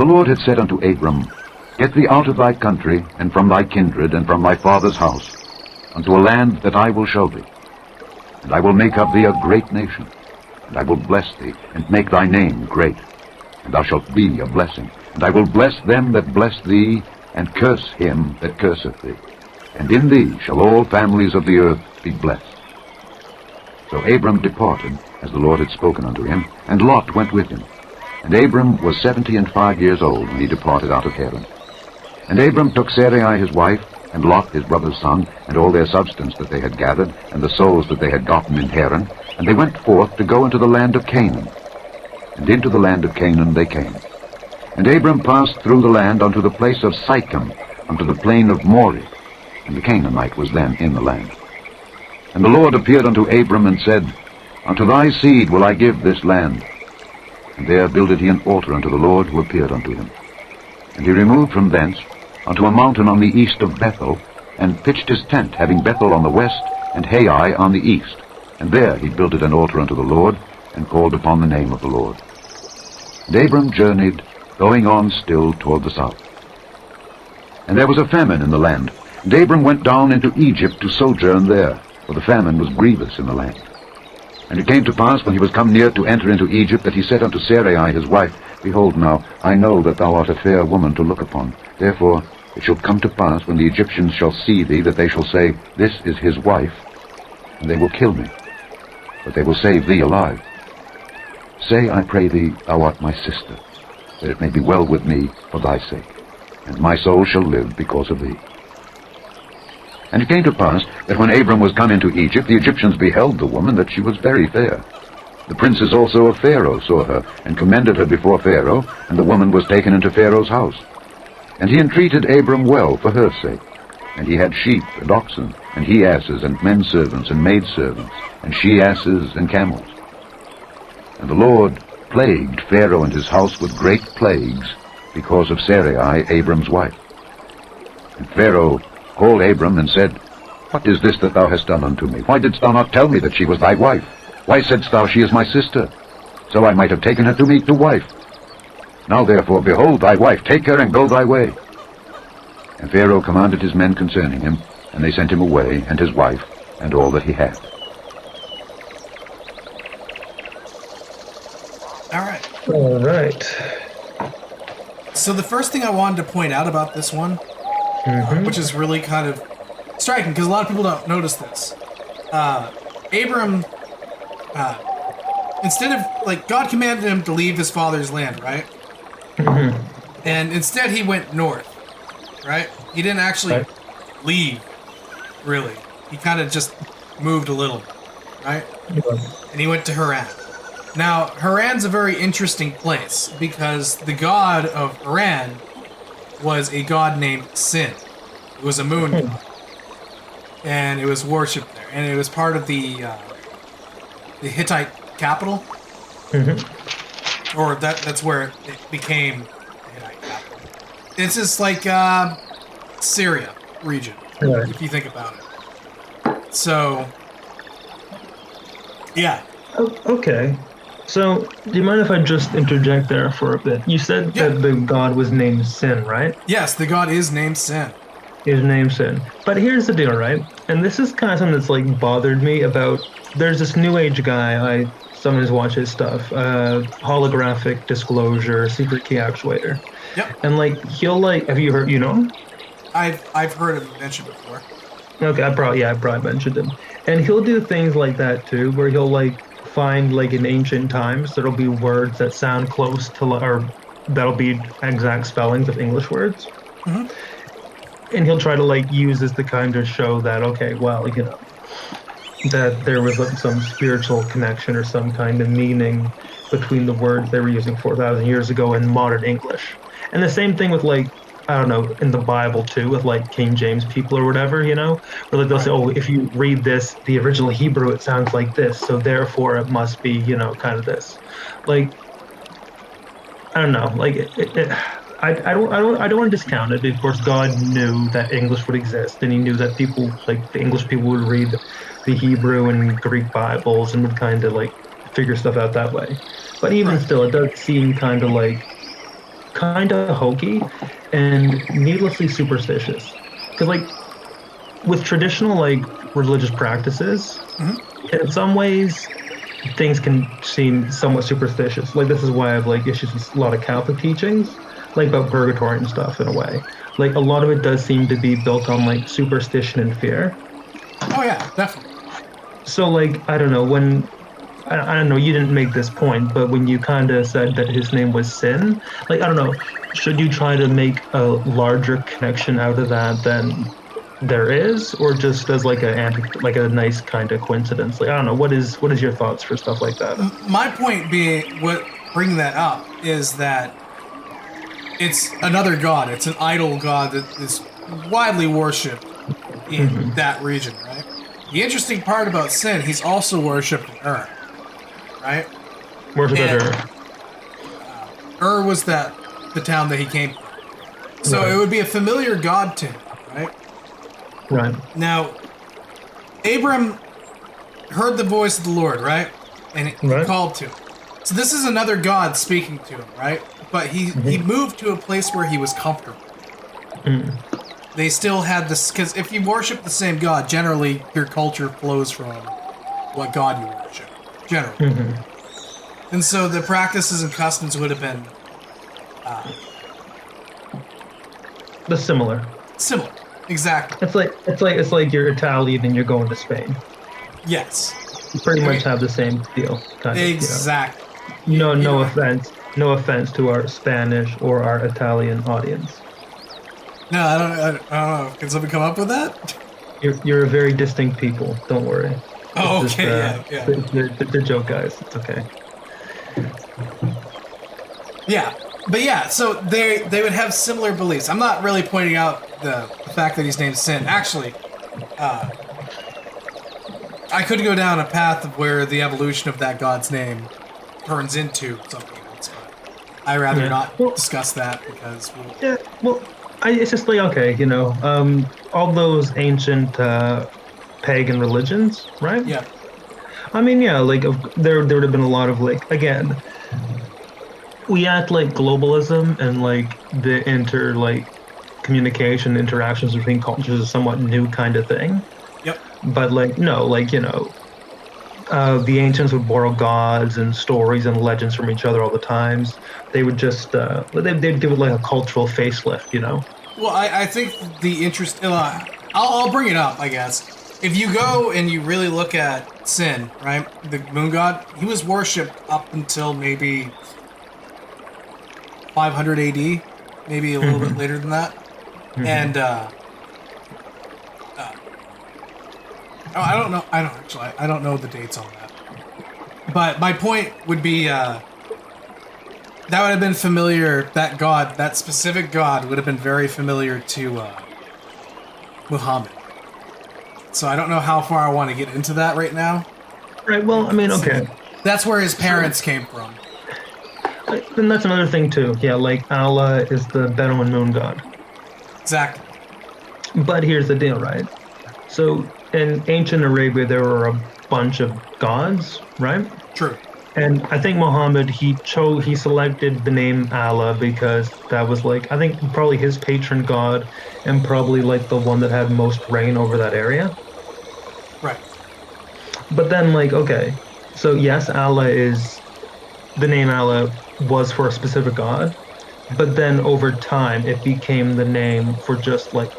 the Lord had said unto Abram, Get thee out of thy country, and from thy kindred, and from thy father's house, unto a land that I will show thee. And I will make of thee a great nation, and I will bless thee, and make thy name great. And thou shalt be a blessing. And I will bless them that bless thee, and curse him that curseth thee. And in thee shall all families of the earth be blessed. So Abram departed, as the Lord had spoken unto him, and Lot went with him. And Abram was 75 years old when he departed out of Haran. And Abram took Sarai his wife, and Lot his brother's son, and all their substance that they had gathered, and the souls that they had gotten in Haran, and they went forth to go into the land of Canaan. And into the land of Canaan they came. And Abram passed through the land unto the place of Sychem, unto the plain of Moreh, and the Canaanite was then in the land. And the Lord appeared unto Abram, and said, Unto thy seed will I give this land. And there builded he an altar unto the Lord, who appeared unto him. And he removed from thence unto a mountain on the east of Bethel, and pitched his tent, having Bethel on the west, and Hai on the east. And there he builded an altar unto the Lord, and called upon the name of the Lord. And Abram journeyed, going on still toward the south. And there was a famine in the land, and Abram went down into Egypt to sojourn there, for the famine was grievous in the land. And it came to pass, when he was come near to enter into Egypt, that he said unto Sarai his wife, Behold now, I know that thou art a fair woman to look upon. Therefore it shall come to pass, when the Egyptians shall see thee, that they shall say, This is his wife, and they will kill me, but they will save thee alive. Say, I pray thee, thou art my sister, that it may be well with me for thy sake, and my soul shall live because of thee. And it came to pass, that when Abram was come into Egypt, the Egyptians beheld the woman, that she was very fair. The princes also of Pharaoh saw her, and commended her before Pharaoh, and the woman was taken into Pharaoh's house. And he entreated Abram well for her sake. And he had sheep and oxen, and he-asses, and men-servants, and maid-servants, and she-asses, and camels. And the Lord plagued Pharaoh and his house with great plagues, because of Sarai, Abram's wife. And Pharaoh called Abram, and said, What is this that thou hast done unto me? Why didst thou not tell me that she was thy wife? Why saidst thou, She is my sister? So I might have taken her to me to wife. Now therefore, behold thy wife, take her, and go thy way. And Pharaoh commanded his men concerning him, and they sent him away, and his wife, and all that he had. All right. So the first thing I wanted to point out about this one, which is really kind of striking, because a lot of people don't notice this. Abram, instead of, like, God commanded him to leave his father's land, right? And instead he went north, right? He didn't actually leave, really. He kind of just moved a little, right? And he went to Haran. Now, Haran's a very interesting place, because the god of Haran was a god named Sin. It was a moon god. And it was worshipped there. And it was part of the Hittite capital. Or that's where it became the Hittite capital. It's just like Syria region, if you think about it. So, yeah. Okay. So, do you mind if I just interject there for a bit? You said that the god was named Sin, right? Yes, the god is named Sin. His name's Sin. But here's the deal, right? And this is kind of something that's, like, bothered me about... There's this New Age guy, sometimes watch his stuff, holographic disclosure, secret key actuator. Yep. And, like, he'll, like... Have you heard... You know him? I've heard of him mentioned before. Okay, I probably mentioned him. And he'll do things like that, too, where he'll, like, find, like, in ancient times, there'll be words that sound close to... Or that'll be exact spellings of English words. And he'll try to, like, use this to kind of show that, okay, well, you know, that there was some spiritual connection or some kind of meaning between the words they were using 4,000 years ago in modern English. And the same thing with, like, I don't know, in the Bible, too, with, like, King James people or whatever, you know? Where, like, they'll say, oh, if you read this, the original Hebrew, it sounds like this, so therefore it must be, you know, kind of this. Like, I don't know, like, I don't want to discount it. Of course, God knew that English would exist, and He knew that people, like the English people, would read the Hebrew and Greek Bibles and would kind of like figure stuff out that way. But even still, it does seem kind of like kind of hokey and needlessly superstitious. Because like with traditional like religious practices, in some ways things can seem somewhat superstitious. Like this is why I have like issues with a lot of Catholic teachings, like about purgatory and stuff in a way. Like a lot of it does seem to be built on like superstition and fear. Oh yeah, definitely. So like I don't know when I don't know, you didn't make this point, but when you kind of said that his name was Sin, like I don't know, should you try to make a larger connection out of that than there is, or just as like a nice kind of coincidence? Like I don't know, what is your thoughts for stuff like that? My point being, what bringing that up is that it's another god. It's an idol god that is widely worshipped in that region, right? The interesting part about Sin, he's also worshipped in Ur, right? Worshipped at Ur. Ur was the town that he came from. So Right. it would be a familiar god to him, right? Right. Now, Abram heard the voice of the Lord, right? And he Right. called to him. So this is another god speaking to him, right? But he moved to a place where he was comfortable. They still had this, because if you worship the same god, generally your culture flows from what god you worship, generally. And so the practices and customs would have been The similar. similar. Exactly. It's like you're Italian and you're going to Spain. Yes. You pretty much have the same deal. Kind of, Exactly. you know. No You know. offense. No offense to our Spanish or our Italian audience. No, I don't know. Can somebody come up with that? You're a very distinct people. Don't worry. Oh, It's okay, just, yeah. They're joke guys. It's okay. Yeah. But yeah, so they would have similar beliefs. I'm not really pointing out the fact that he's named Sin. Actually, I could go down a path of where the evolution of that god's name turns into something else, but I'd rather not discuss that because Yeah. Well, it's just like okay, all those ancient pagan religions, right? yeah. I mean, yeah, like there would have been a lot of like again. We act like globalism and like the communication interactions between cultures is a somewhat new kind of thing. Yep. But like no, like the ancients would borrow gods and stories and legends from each other all the times. They would just they'd give it like a cultural facelift, Well, I think the interest. I'll bring it up, I guess. If you go and you really look at Sin, right, the moon god, he was worshipped up until maybe 500 AD, maybe a little bit later than that. And I don't know. I don't know the dates on that. But my point would be that would have been familiar. That god, that specific god, would have been very familiar to Muhammad. So I don't know how far I want to get into that right now. Right. Well, I mean, okay. That's where his parents came from. Then that's another thing too. Yeah, like Allah is the Bedouin moon god. Exactly. But here's the deal, right? So in ancient Arabia, there were a bunch of gods, right? True. And I think Muhammad, he selected the name Allah because that was like, I think probably his patron god and probably like the one that had most reign over that area. Right. But then like, okay, so yes, the name Allah was for a specific god, but then over time it became the name for just like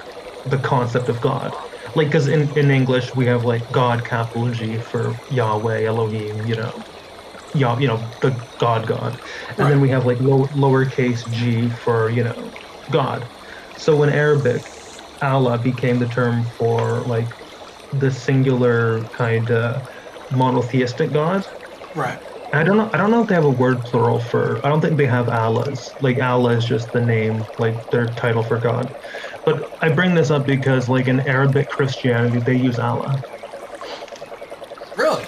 the concept of God. Like, because in English we have like God, capital G, for Yahweh, Elohim, the God. And then we have like lowercase g for, God. So in Arabic, Allah became the term for like the singular kind of monotheistic God. Right. I don't know if they have a word plural for. I don't think they have Allahs. Like Allah is just the name, like their title for God. But I bring this up because, like in Arabic Christianity, they use Allah. Really?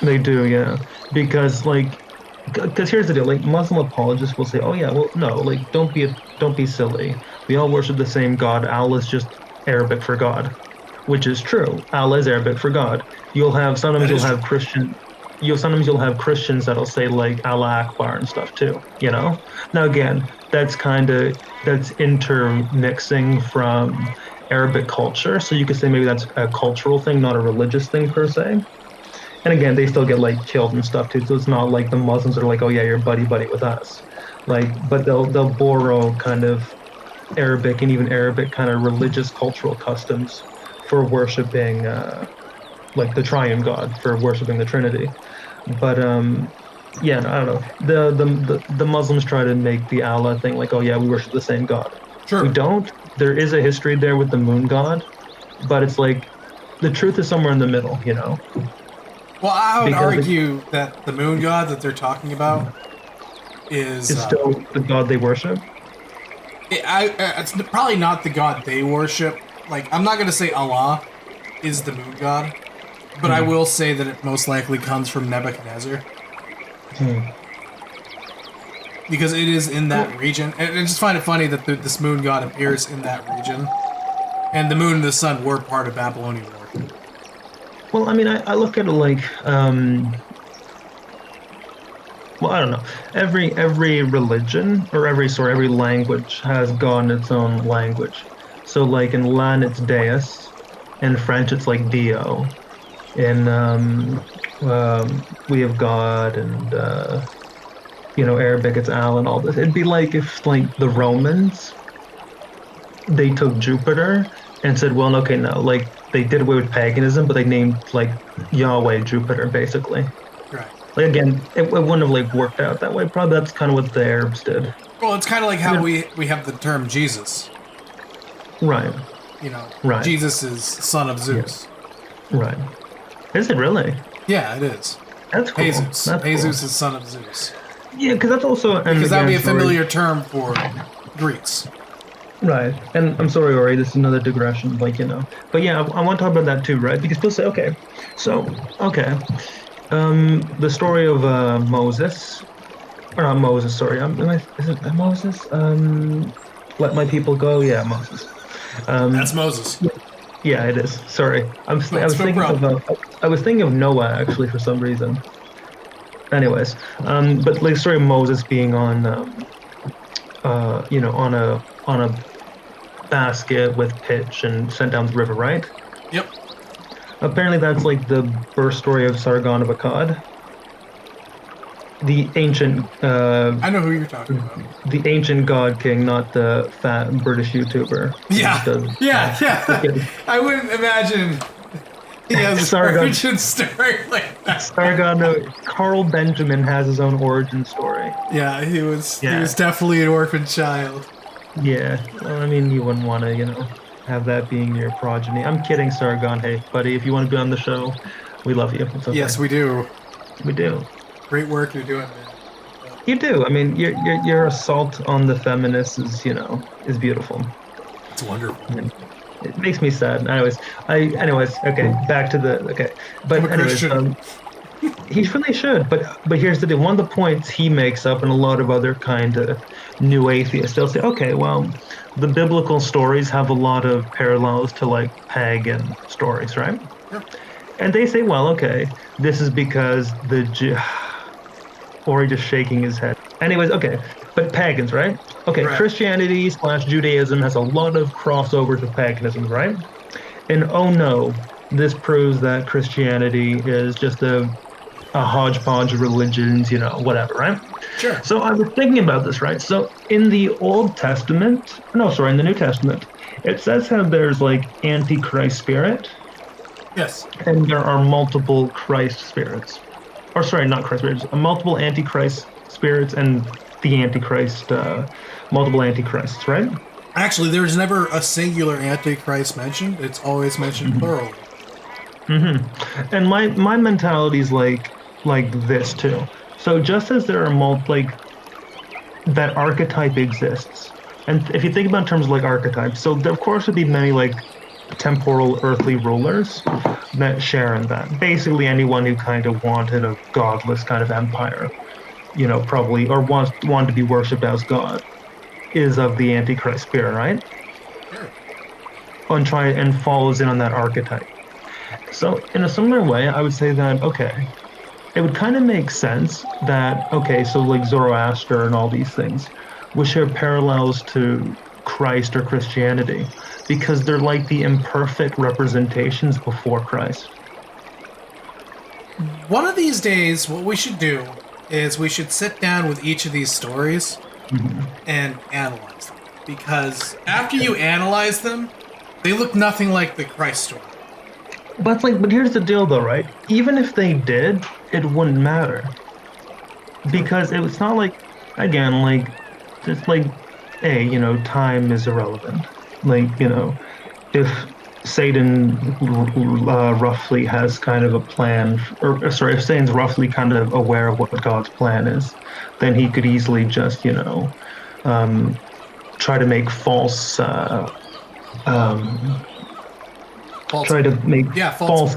They do, yeah. Because here's the deal. Like Muslim apologists will say, "Oh yeah, well no, like don't be silly. We all worship the same God. Allah is just Arabic for God," which is true. Allah is Arabic for God. Sometimes you'll have Christian. sometimes you'll have Christians that'll say like Allah Akbar and stuff too, you know? Now again, that's intermixing from Arabic culture, so you could say maybe that's a cultural thing, not a religious thing per se. And again, they still get like killed and stuff too, so it's not like the Muslims are like, oh yeah, you're buddy with us. Like, but they'll borrow kind of Arabic and even Arabic kind of religious cultural customs for worshiping like the triune God, for worshiping the Trinity. But yeah, I don't know. The Muslims try to make the Allah thing like, oh yeah, we worship the same God. Sure. We don't. There is a history there with the moon god, but it's like the truth is somewhere in the middle, you know. Well, I would argue that the moon god that they're talking about is still the god they worship. It's probably not the god they worship. Like, I'm not going to say Allah is the moon god, but I will say that it most likely comes from Nebuchadnezzar. Because it is in that region. And I just find it funny that this moon god appears in that region. And the moon and the sun were part of Babylonian worship. Well, I mean, I look at it like, well, I don't know. Every religion, or every language has gotten its own language. So, like, in Latin, it's Deus. In French, it's like Dio. In, we have God, and, Arabic, it's Al, and all this. It'd be like if, like, the Romans, they took Jupiter and said, well, okay, no, like, they did away with paganism, but they named, like, Yahweh Jupiter, basically. Right. Like, again, it wouldn't have, like, worked out that way. Probably that's kind of what the Arabs did. Well, it's kind of like how we have the term Jesus. Right. You know, right. Jesus is son of Zeus. Yeah. Right. Is it really? Yeah, it is. That's cool. Jesus. That's Jesus cool. is son of Zeus. Yeah, because that's also... Because that would be a familiar term for Greeks. Right. And I'm sorry, Ori, this is another digression, like, you know. But yeah, I want to talk about that too, right? Because people say, okay, the story of Moses... Or not Moses, sorry. Is it Moses? Let my people go? Yeah, Moses. That's Moses. Yeah, it is. Sorry, I was thinking of Noah actually for some reason. Anyways, but like the story of Moses being on, on a basket with pitch and sent down the river, right? Yep. Apparently, that's like the birth story of Sargon of Akkad. The ancient... I know who you're talking about. The ancient god king, not the fat British YouTuber. Yeah. I wouldn't imagine he has an origin story like that. Sargon, Carl Benjamin has his own origin story. Yeah, he was definitely an orphan child. Yeah, well, I mean, you wouldn't want to, have that being your progeny. I'm kidding, Sargon. Hey, buddy, if you want to be on the show, we love you. It's okay. Yes, we do. We do. Great work you're doing, man. You do. I mean, your assault on the feminists is beautiful. It's wonderful. I mean, it makes me sad. Anyways, okay, back to But anyways, he really should. But here's the deal. One of the points he makes up, and a lot of other kind of new atheists, they'll say, okay, well, the biblical stories have a lot of parallels to like pagan stories, right? Sure. And they say, well, okay, this is because or just shaking his head. Anyways, okay, but pagans, right? Okay, right. Christianity / Judaism has a lot of crossovers with paganism, right? And oh no, this proves that Christianity is just a hodgepodge of religions, whatever, right? Sure. So I was thinking about this, right? So in the New Testament, it says how there's like Antichrist spirit. Yes. And there are multiple Christ spirits. Or sorry, not Christ spirits, multiple Antichrist spirits and the Antichrist, multiple Antichrists, right? Actually, there's never a singular Antichrist mentioned. It's always mentioned plural. Mm-hmm. And my mentality is like this too. So just as there are that archetype exists, and if you think about in terms of like archetypes, so there of course would be many like temporal earthly rulers that share in that. Basically anyone who kind of wanted a godless kind of empire, probably, or wanted to be worshipped as God, is of the Antichrist spirit, right? Sure. And follows in on that archetype. So in a similar way, I would say that, okay, it would kind of make sense that, okay, so like Zoroaster and all these things would share parallels to Christ or Christianity because they're like the imperfect representations before Christ. One of these days, what we should do is we should sit down with each of these stories and analyze them. Because after you analyze them, they look nothing like the Christ story. But here's the deal though, right? Even if they did, it wouldn't matter. Because it's not like, again, like, just like, hey, time is irrelevant. Like, if Satan roughly has kind of a plan, or sorry, if Satan's roughly kind of aware of what God's plan is, then he could easily just, try to make false try to make false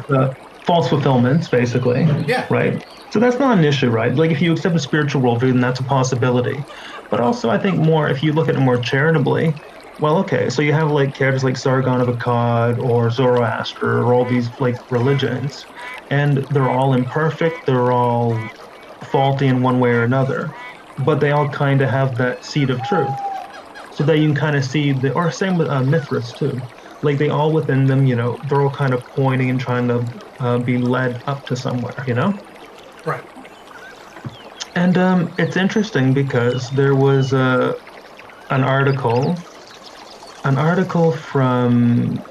fulfillments, basically. Yeah. Right? So that's not an issue, right? Like, if you accept a spiritual worldview, then that's a possibility. But also, I think more, if you look at it more charitably, well, okay, so you have, like, characters like Sargon of Akkad or Zoroaster or all these, like, religions, and they're all imperfect, they're all faulty in one way or another, but they all kind of have that seed of truth. So that you can kind of see, or same with Mithras, too. Like, they all within them, they're all kind of pointing and trying to be led up to somewhere, Right. And it's interesting because there was an article from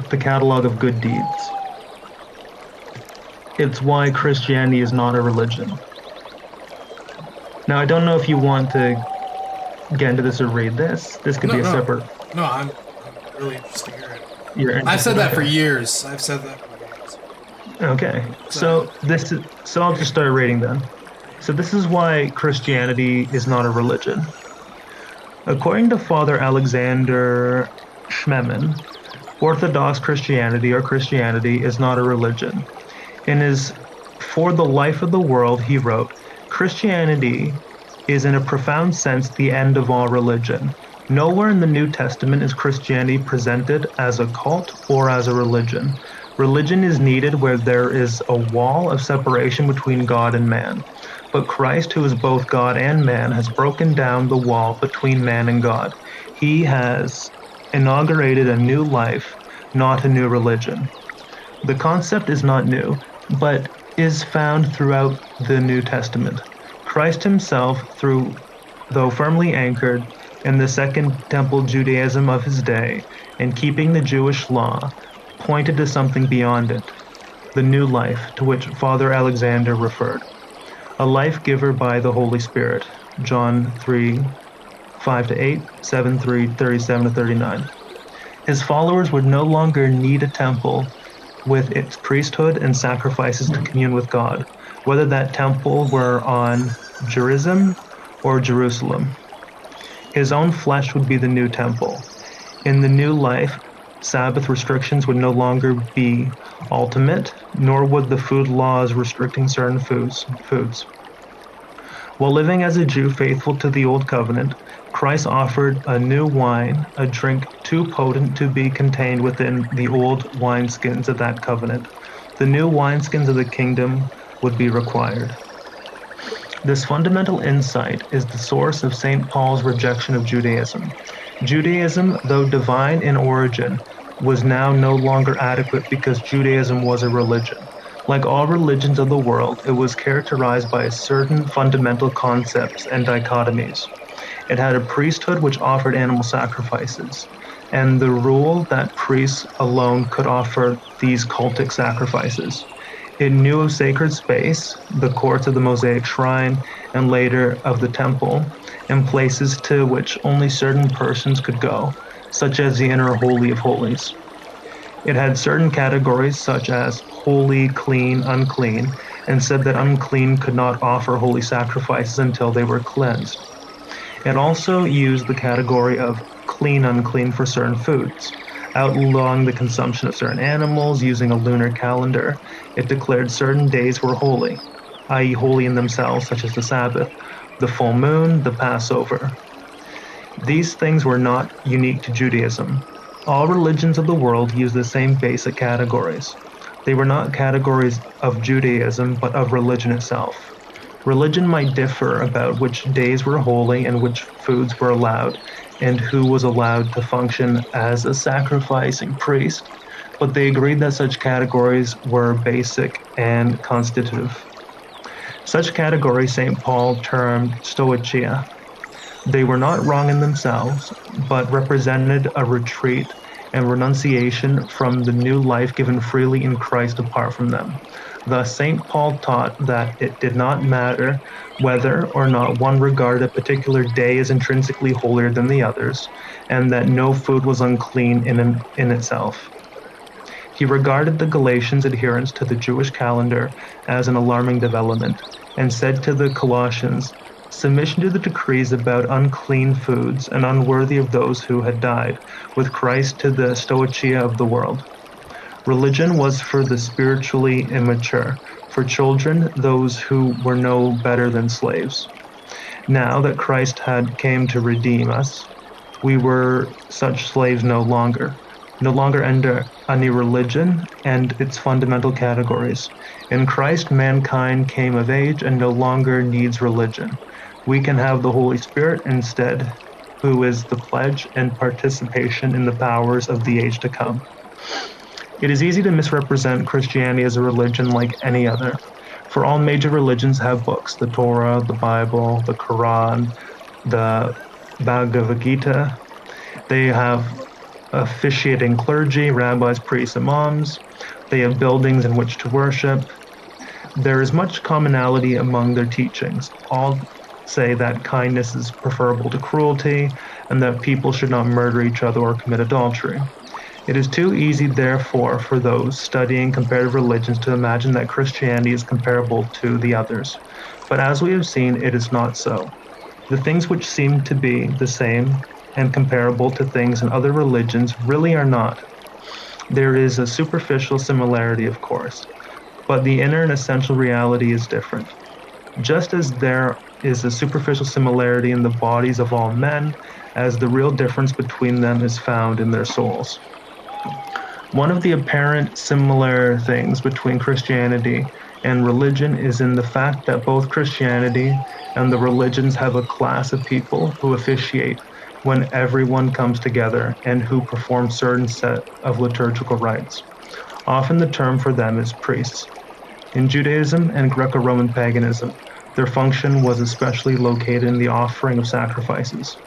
the Catalog of Good Deeds. It's why Christianity is not a religion. Now, I don't know if you want to get into this or read this. This could be a separate... No, I'm really interested to hear it. I've said that for years. Okay, so I'll just start reading then. So this is why Christianity is not a religion. According to Father Alexander Schmemann, Orthodox Christianity or Christianity is not a religion. In his For the Life of the World, he wrote, Christianity is in a profound sense the end of all religion. Nowhere in the New Testament is Christianity presented as a cult or as a religion. Religion is needed where there is a wall of separation between God and man. But Christ, who is both God and man, has broken down the wall between man and God. He has inaugurated a new life, not a new religion. The concept is not new, but is found throughout the New Testament. Christ himself, though firmly anchored in the Second Temple Judaism of his day and keeping the Jewish law, pointed to something beyond it, the new life to which Father Alexander referred. A life giver by the Holy Spirit. John 3, 5-8, 7, 3, 37-39. His followers would no longer need a temple with its priesthood and sacrifices to commune with God, whether that temple were on Gerizim or Jerusalem. His own flesh would be the new temple. In the new life, Sabbath restrictions would no longer be ultimate, nor would the food laws restricting certain foods. While living as a Jew faithful to the Old Covenant, Christ offered a new wine, a drink too potent to be contained within the old wineskins of that covenant. The new wineskins of the kingdom would be required. This fundamental insight is the source of St. Paul's rejection of Judaism. Judaism, though divine in origin, was now no longer adequate because Judaism was a religion. Like all religions of the world, it was characterized by certain fundamental concepts and dichotomies. It had a priesthood which offered animal sacrifices, and the rule that priests alone could offer these cultic sacrifices. It knew of sacred space, the courts of the Mosaic shrine, and later of the temple, and places to which only certain persons could go, such as the inner Holy of Holies. It had certain categories such as holy, clean, unclean, and said that unclean could not offer holy sacrifices until they were cleansed. It also used the category of clean, unclean for certain foods, outlawing the consumption of certain animals using a lunar calendar. It declared certain days were holy, i.e. holy in themselves, such as the Sabbath, the full moon, the Passover. These things were not unique to Judaism. All religions of the world use the same basic categories. They were not categories of Judaism, but of religion itself. Religion might differ about which days were holy and which foods were allowed, and who was allowed to function as a sacrificing priest, but they agreed that such categories were basic and constitutive. Such categories St. Paul termed stoicheia. They were not wrong in themselves, but represented a retreat and renunciation from the new life given freely in Christ apart from them. Thus, St. Paul taught that it did not matter whether or not one regarded a particular day as intrinsically holier than the others, and that no food was unclean in itself. He regarded the Galatians' adherence to the Jewish calendar as an alarming development, and said to the Colossians, "Submission to the decrees about unclean foods and unworthy of those who had died with Christ to the stoicheia of the world." Religion was for the spiritually immature, for children, those who were no better than slaves. Now that Christ had came to redeem us, we were such slaves no longer under any religion and its fundamental categories. In Christ, mankind came of age and no longer needs religion. We can have the Holy Spirit instead, who is the pledge and participation in the powers of the age to come. It is easy to misrepresent Christianity as a religion like any other, for all major religions have books: the Torah, the Bible, the Quran, the Bhagavad Gita. They have officiating clergy, rabbis, priests, imams. They have buildings in which to worship. There is much commonality among their teachings. All say that kindness is preferable to cruelty, and that people should not murder each other or commit adultery. It is too easy, therefore, for those studying comparative religions to imagine that Christianity is comparable to the others. But as we have seen, it is not so. The things which seem to be the same and comparable to things in other religions really are not. There is a superficial similarity, of course, but the inner and essential reality is different. Just as there is a superficial similarity in the bodies of all men, as the real difference between them is found in their souls. One of the apparent similar things between Christianity and religion is in the fact that both Christianity and the religions have a class of people who officiate when everyone comes together and who perform certain set of liturgical rites. Often the term for them is priests. In Judaism and Greco-Roman paganism, their function was especially located in the offering of sacrifices.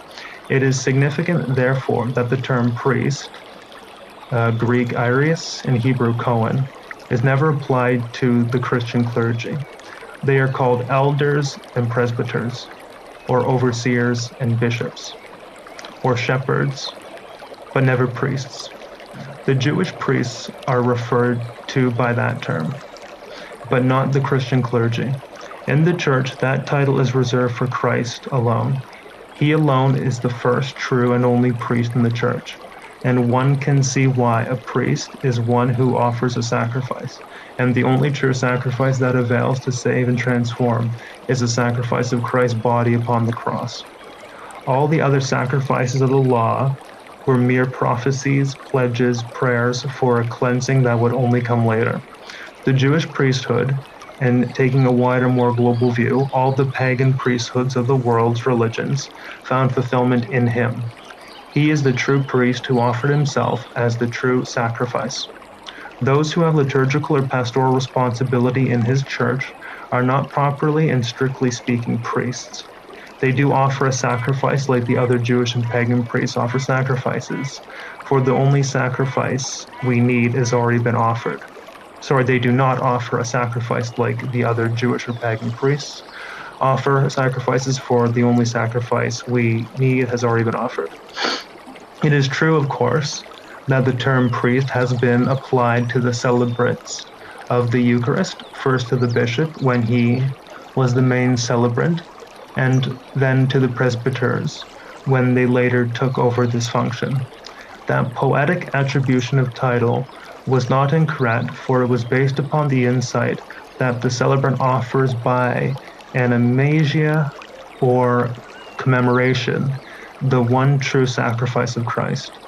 It is significant, therefore, that the term priest, Greek Iris and Hebrew Cohen, is never applied to the Christian clergy. They are called elders and presbyters, or overseers and bishops, or shepherds, but never priests. The Jewish priests are referred to by that term, but not the Christian clergy. In the church, that title is reserved for Christ alone. He alone is the first, true, and only priest in the church. And one can see why a priest is one who offers a sacrifice. And the only true sacrifice that avails to save and transform is the sacrifice of Christ's body upon the cross. All the other sacrifices of the law were mere prophecies, pledges, prayers for a cleansing that would only come later. The Jewish priesthood, and taking a wider, more global view, all the pagan priesthoods of the world's religions found fulfillment in him. He is the true priest who offered himself as the true sacrifice. Those who have liturgical or pastoral responsibility in his church are not properly and strictly speaking priests. They do offer a sacrifice like the other Jewish and pagan priests offer sacrifices, for the only sacrifice we need has already been offered. They do not offer a sacrifice like the other Jewish or pagan priests offer sacrifices, for the only sacrifice we need has already been offered. It is true, of course, that the term priest has been applied to the celebrants of the Eucharist, first to the bishop when he was the main celebrant, and then to the presbyters when they later took over this function. That poetic attribution of title was not incorrect, for it was based upon the insight that the celebrant offers by animasia or commemoration the one true sacrifice of Christ.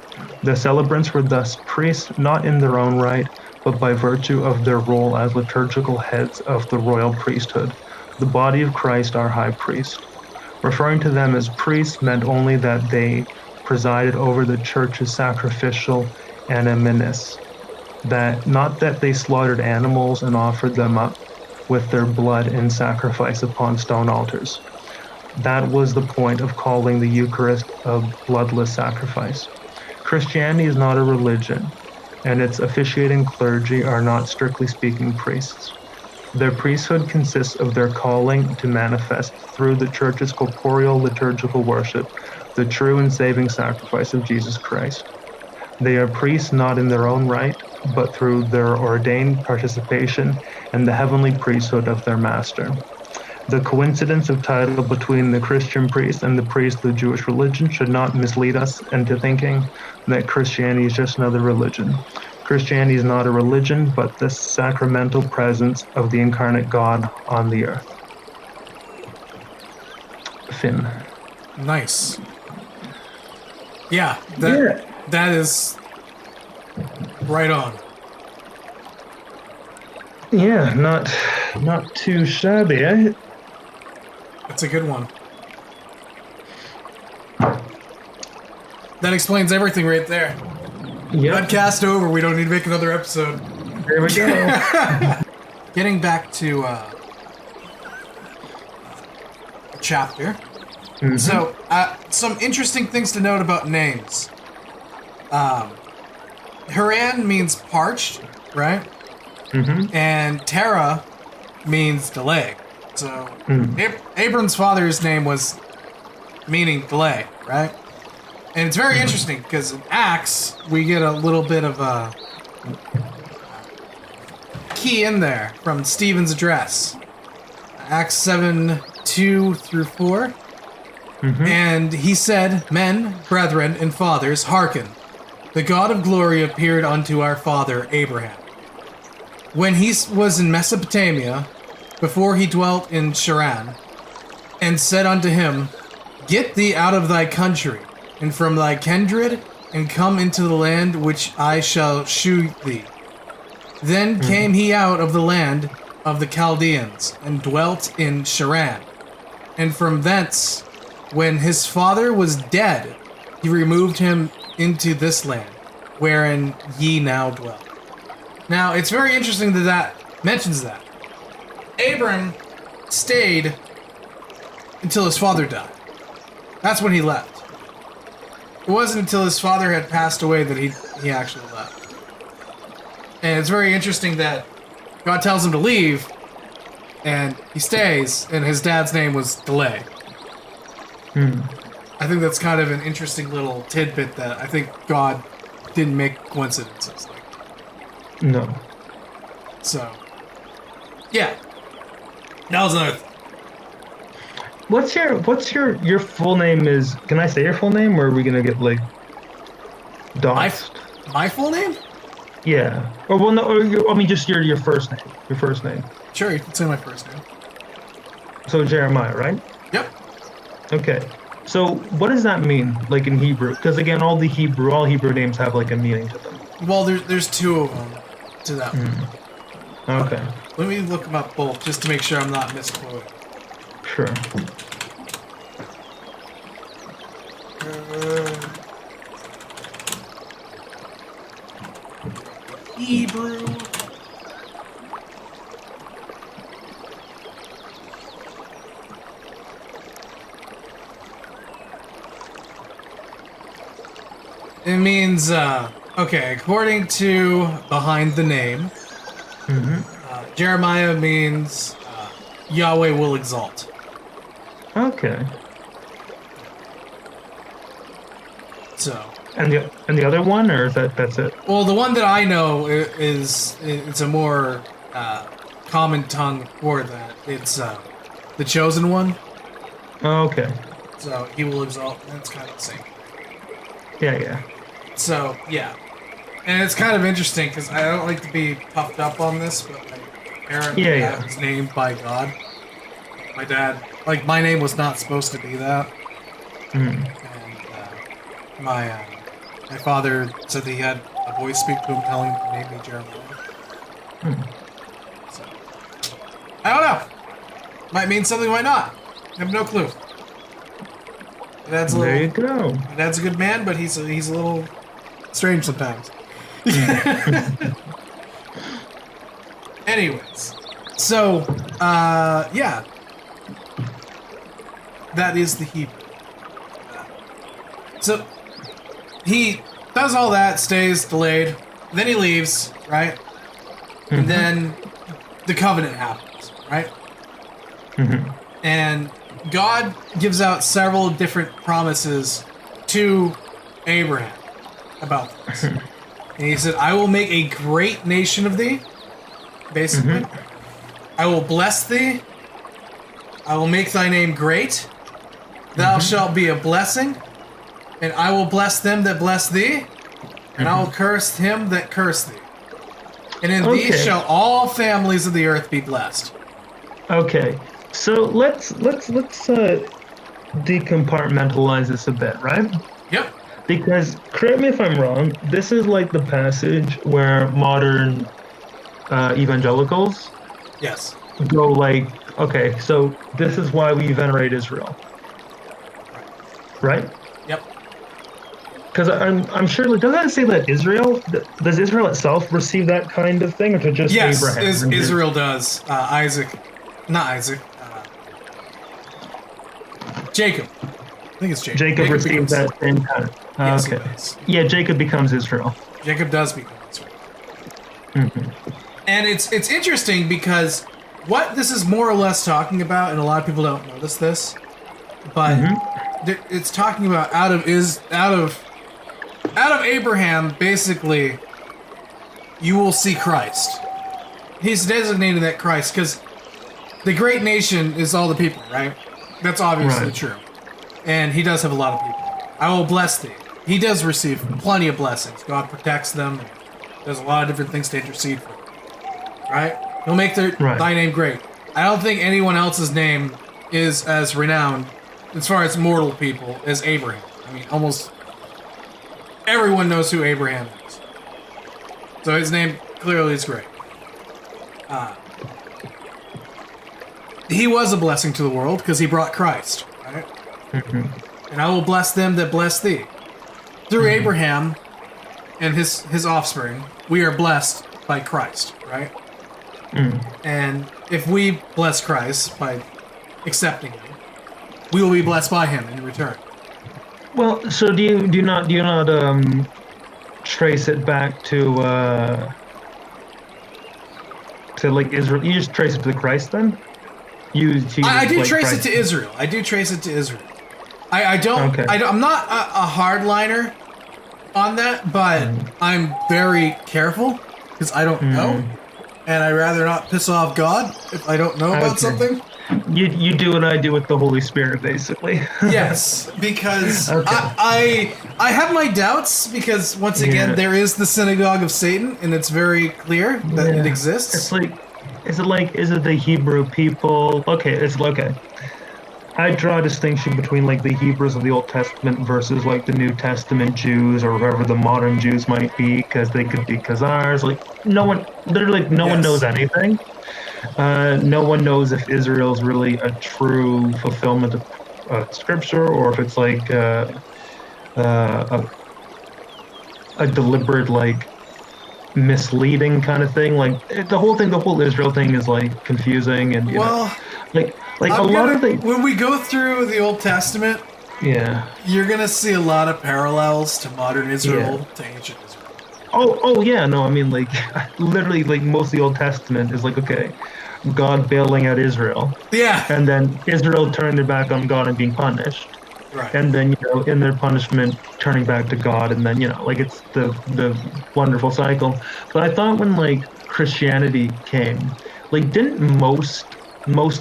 The celebrants were thus priests not in their own right, but by virtue of their role as liturgical heads of the royal priesthood, the body of Christ our high priest. Referring to them as priests meant only that they presided over the church's sacrificial anamnesis, that not that they slaughtered animals and offered them up with their blood in sacrifice upon stone altars. That was the point of calling the Eucharist a bloodless sacrifice. Christianity is not a religion, and its officiating clergy are not strictly speaking priests. Their priesthood consists of their calling to manifest through the church's corporeal liturgical worship the true and saving sacrifice of Jesus Christ. They are priests not in their own right, but through their ordained participation in the heavenly priesthood of their Master. The coincidence of title between the Christian priest and the priest of the Jewish religion should not mislead us into thinking that Christianity is just another religion. Christianity is not a religion, but the sacramental presence of the incarnate God on the earth. Finn. Nice. Yeah, that is right on. Yeah, not too shabby, eh? That's a good one. That explains everything right there. Yep. Godcast over. We don't need to make another episode. There we go. Getting back to chapter. Mm-hmm. So, some interesting things to note about names. Haran means parched, right? Mm-hmm. And Terah means delay. So, Abram's father's name was meaning delay, right? And it's very interesting because in Acts, we get a little bit of a key in there from Stephen's address. Acts 7:2-4. Mm-hmm. And he said, "Men, brethren, and fathers, hearken. The God of glory appeared unto our father Abraham, when he was in Mesopotamia, before he dwelt in Charan, and said unto him, Get thee out of thy country, and from thy kindred, and come into the land which I shall shew thee. Then came he out of the land of the Chaldeans, and dwelt in Charan. And from thence, when his father was dead, he removed him into this land, wherein ye now dwell." Now, it's very interesting that that mentions that. Abram stayed until his father died. That's when he left. It wasn't until his father had passed away that he actually left. And it's very interesting that God tells him to leave, and he stays, and his dad's name was Delay. I think that's kind of an interesting little tidbit that I think God didn't make coincidences. No. So, yeah. That was another What's your full name is, can I say your full name, or are we gonna get like doxed? My full name? Yeah. Or well, no. Or I mean, just your first name. Your first name. Sure, you can say my first name. So Jeremiah, right? Yep. Okay. So what does that mean, like in Hebrew? Because again, all Hebrew names have like a meaning to them. Well, there's two of them to that one. Okay. Let me look them up both just to make sure I'm not misquoting. Sure. Hebrew. It means, okay, according to behind the name, Jeremiah means Yahweh will exalt. Okay. So. And the other one, or is that's it? Well, the one that I know is it's a more common tongue for that. It's the chosen one. Oh, okay. So he will exalt. That's kind of the same. Yeah. So yeah, and it's kind of interesting because I don't like to be puffed up on this, but my parent was named by God. My dad, like my name was not supposed to be that, and my father said that he had a voice speak to him telling him to name me Jeremiah. So, I don't know. Might mean something, might not. I have no clue. There you go. My dad's a good man, but he's a little strange sometimes. Anyways, so yeah, that is the Hebrew. So he does all that, stays delayed, then he leaves, right? And then the covenant happens, right? And God gives out several different promises to Abraham about this. And he said, I will make a great nation of thee, basically. I will bless thee. I will make thy name great. Thou shalt be a blessing. And I will bless them that bless thee. And I will curse him that curse thee. And in thee shall all families of the earth be blessed. Okay. So let's decompartmentalize this a bit, right? Yep. Because, correct me if I'm wrong, this is like the passage where modern evangelicals Yes. go like, okay, so this is why we venerate Israel, right? Yep. Because I'm sure, like, doesn't it say that does Israel itself receive that kind of thing, or to just Abraham? Yes, Israel does. Jacob. I think it's Jacob. Jacob receives that same kind of... Yes, okay. he does. Yeah, Jacob becomes Israel. Jacob does become Israel. And it's interesting because what this is more or less talking about, and a lot of people don't notice this, but it's talking about out of Abraham, basically, you will see Christ. He's designated that Christ because the great nation is all the people, right? That's obviously true. And he does have a lot of people. I will bless thee. He does receive plenty of blessings. God protects them. There's a lot of different things to intercede for. Right? He'll make thy name great. I don't think anyone else's name is as renowned as far as mortal people as Abraham. I mean, almost everyone knows who Abraham is. So his name clearly is great. He was a blessing to the world because he brought Christ, right? And I will bless them that bless thee. Through Abraham and his offspring, we are blessed by Christ, right? And if we bless Christ by accepting him, we will be blessed by him in return. Well, so do you not trace it back to like Israel? You just trace it to Christ then? I do trace it to Israel. I do trace it to Israel. I don't. Okay. I'm not a hardliner on that, but I'm very careful because I don't know, and I'd rather not piss off God if I don't know about something. You do what I do with the Holy Spirit, basically. Yes, because I have my doubts because once again there is the synagogue of Satan, and it's very clear that it exists. It's like, is it the Hebrew people? Okay, okay. I draw a distinction between like the Hebrews of the Old Testament versus like the New Testament Jews or whoever the modern Jews might be, because they could be Khazars. Like no one knows anything. No one knows if Israel's really a true fulfillment of Scripture or if it's like a deliberate like misleading kind of thing. Like the whole Israel thing is like confusing and when we go through the Old Testament, you're gonna see a lot of parallels to modern Israel to ancient Israel. Oh yeah, no, I mean like literally like most of the Old Testament is like, okay, God bailing out Israel. Yeah. And then Israel turning their back on God and being punished. Right. And then, in their punishment, turning back to God, and then, like it's the wonderful cycle. But I thought when like Christianity came, like didn't most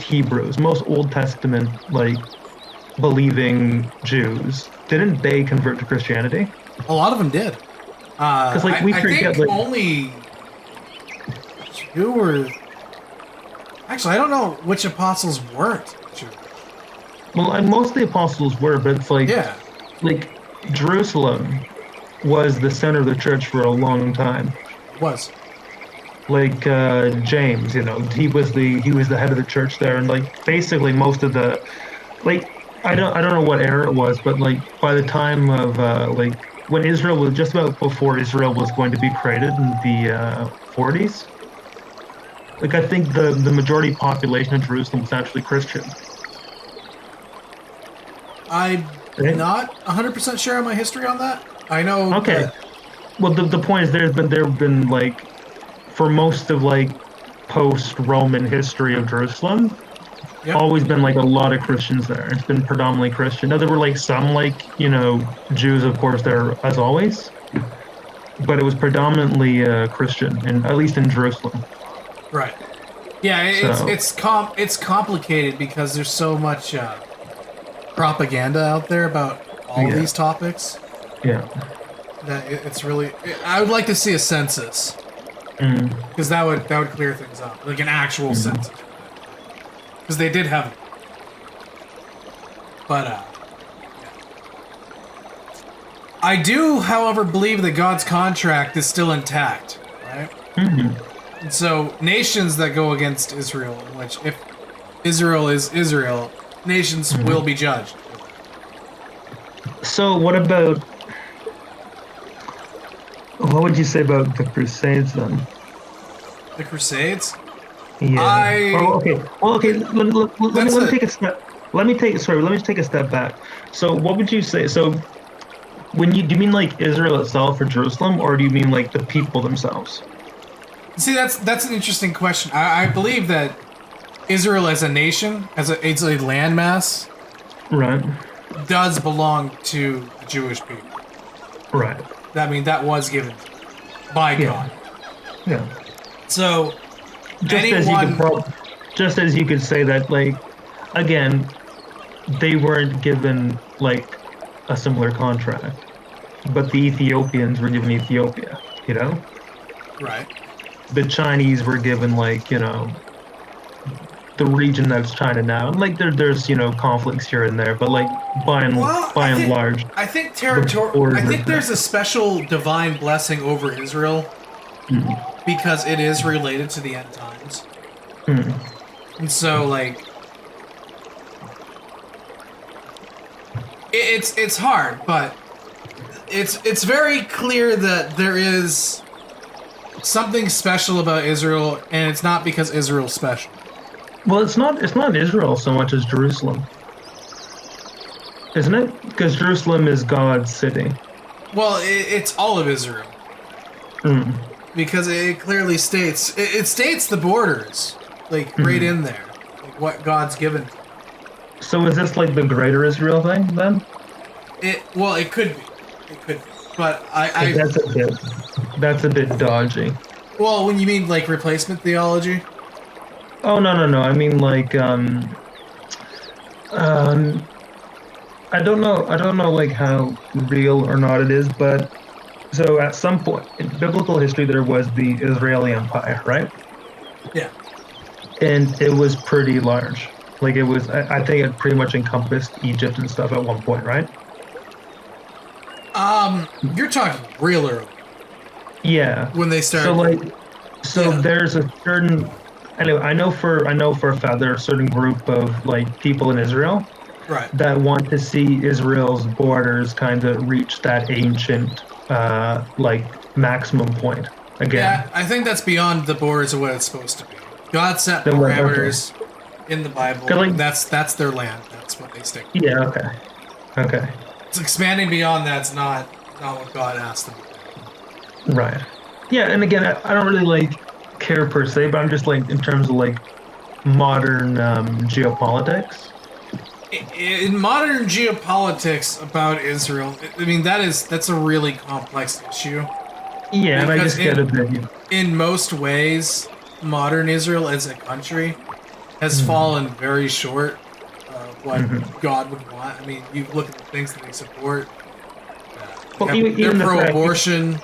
Hebrews, most Old Testament like believing Jews, didn't they convert to Christianity? A lot of them did. Because like we forget, I think like, only two or actually I don't know which apostles weren't Jews. Well, most of the apostles were, but it's like like Jerusalem was the center of the church for a long time. It was. like James, he was the head of the church there, and like basically most of the like I don't know what era it was, but like by the time of like when Israel was just about before Israel was going to be created in the 40s. Like I think the majority population of Jerusalem was actually Christian. I'm not 100% sure on my history on that. I know. Okay. Well, the point is there have been like for most of like post-Roman history of Jerusalem, always been like a lot of Christians there. It's been predominantly Christian. Now there were like some like Jews, of course, there as always, but it was predominantly Christian, and at least in Jerusalem. Right. Yeah, it's complicated because there's so much propaganda out there about all these topics. Yeah. That it's really. I would like to see a census because that would clear things up, like an actual census. Because they did have it, but I do, however, believe that God's contract is still intact, right? And so nations that go against Israel, which if Israel is Israel, nations will be judged. So what would you say about the Crusades then? The Crusades? Yeah. Okay. Well, okay. Let me take a step. Let me take a step back. So what would you say? So do you mean like Israel itself or Jerusalem, or do you mean like the people themselves? See, that's an interesting question. I believe that Israel as a nation, it's a landmass, right, does belong to the Jewish people. Right. I mean, that was given by God. Yeah. So, just as you could say that, like, again, they weren't given like a similar contract, but the Ethiopians were given Ethiopia. Right. The Chinese were given like the region that's China now. And like there's conflicts here and there, but like by and large, I think there's a special divine blessing over Israel because it is related to the end times. And so like it's hard, but it's very clear that there is something special about Israel, and it's not because Israel's special. Well, it's not Israel so much as Jerusalem, isn't it? Because Jerusalem is God's city. Well, it's all of Israel. Because it clearly states the borders, like right in there, like what God's given. So is this like the Greater Israel thing then? It could be, but that's a bit dodgy. Well, when you mean like replacement theology. Oh no! I mean like I don't know like how real or not it is, but so at some point in biblical history there was the Israeli Empire, right? Yeah. And it was pretty large. Like it was, I think it pretty much encompassed Egypt and stuff at one point, right? You're talking real early. Yeah. When they started. There's a certain. Anyway, I know for a fact there are a certain group of like people in Israel, right, that want to see Israel's borders kind of reach that ancient, like maximum point again. Yeah, I think that's beyond the borders of what it's supposed to be. God set parameters in the Bible. Like, that's their land. That's what they stick to. Yeah. Okay. It's expanding beyond that's not what God asked them to do. Right. Yeah, and again, I don't really like care per se, but I'm just like in terms of like modern geopolitics. In modern geopolitics about Israel, I mean that's a really complex issue. Yeah, and I just get a bit. In most ways, modern Israel as a country has fallen very short of what God would want. I mean, you look at the things that they support. They're pro-abortion.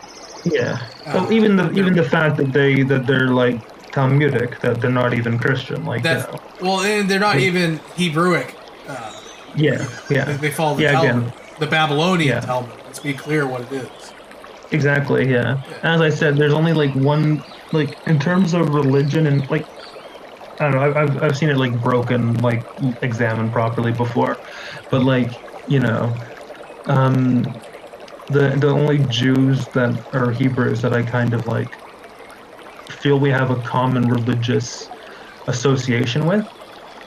Yeah. Well, even the fact that they're like Talmudic, that they're not even Christian, like Well, and they're not even Hebrewic. Yeah. They follow the Talmud, the Babylonian Talmud. Let's be clear what it is. Exactly. Yeah. As I said, there's only like one like in terms of religion and like I don't know, I've seen it like broken, like examined properly before, but like you know, um, the only Jews that are Hebrews that I kind of like feel we have a common religious association with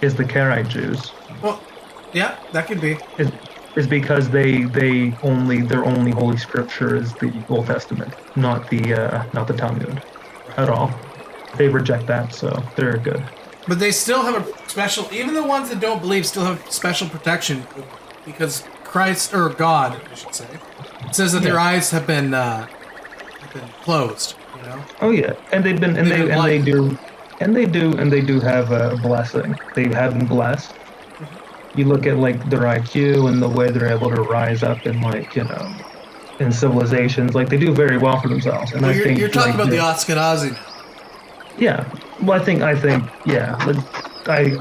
is the Karaite Jews. Well, yeah, that could be. Is is because their only holy scripture is the Old Testament, not the Talmud, at all. They reject that, so they're good. But they still have a special. Even the ones that don't believe still have special protection because Christ or God, I should say, says that their eyes have been closed. You know. Oh yeah, and they've been they do have a blessing. They have been blessed. You look at like their IQ and the way they're able to rise up in like in civilizations, like they do very well for themselves. And Well, I think you're talking like, about the Ashkenazi. yeah. Well, I think yeah. Like,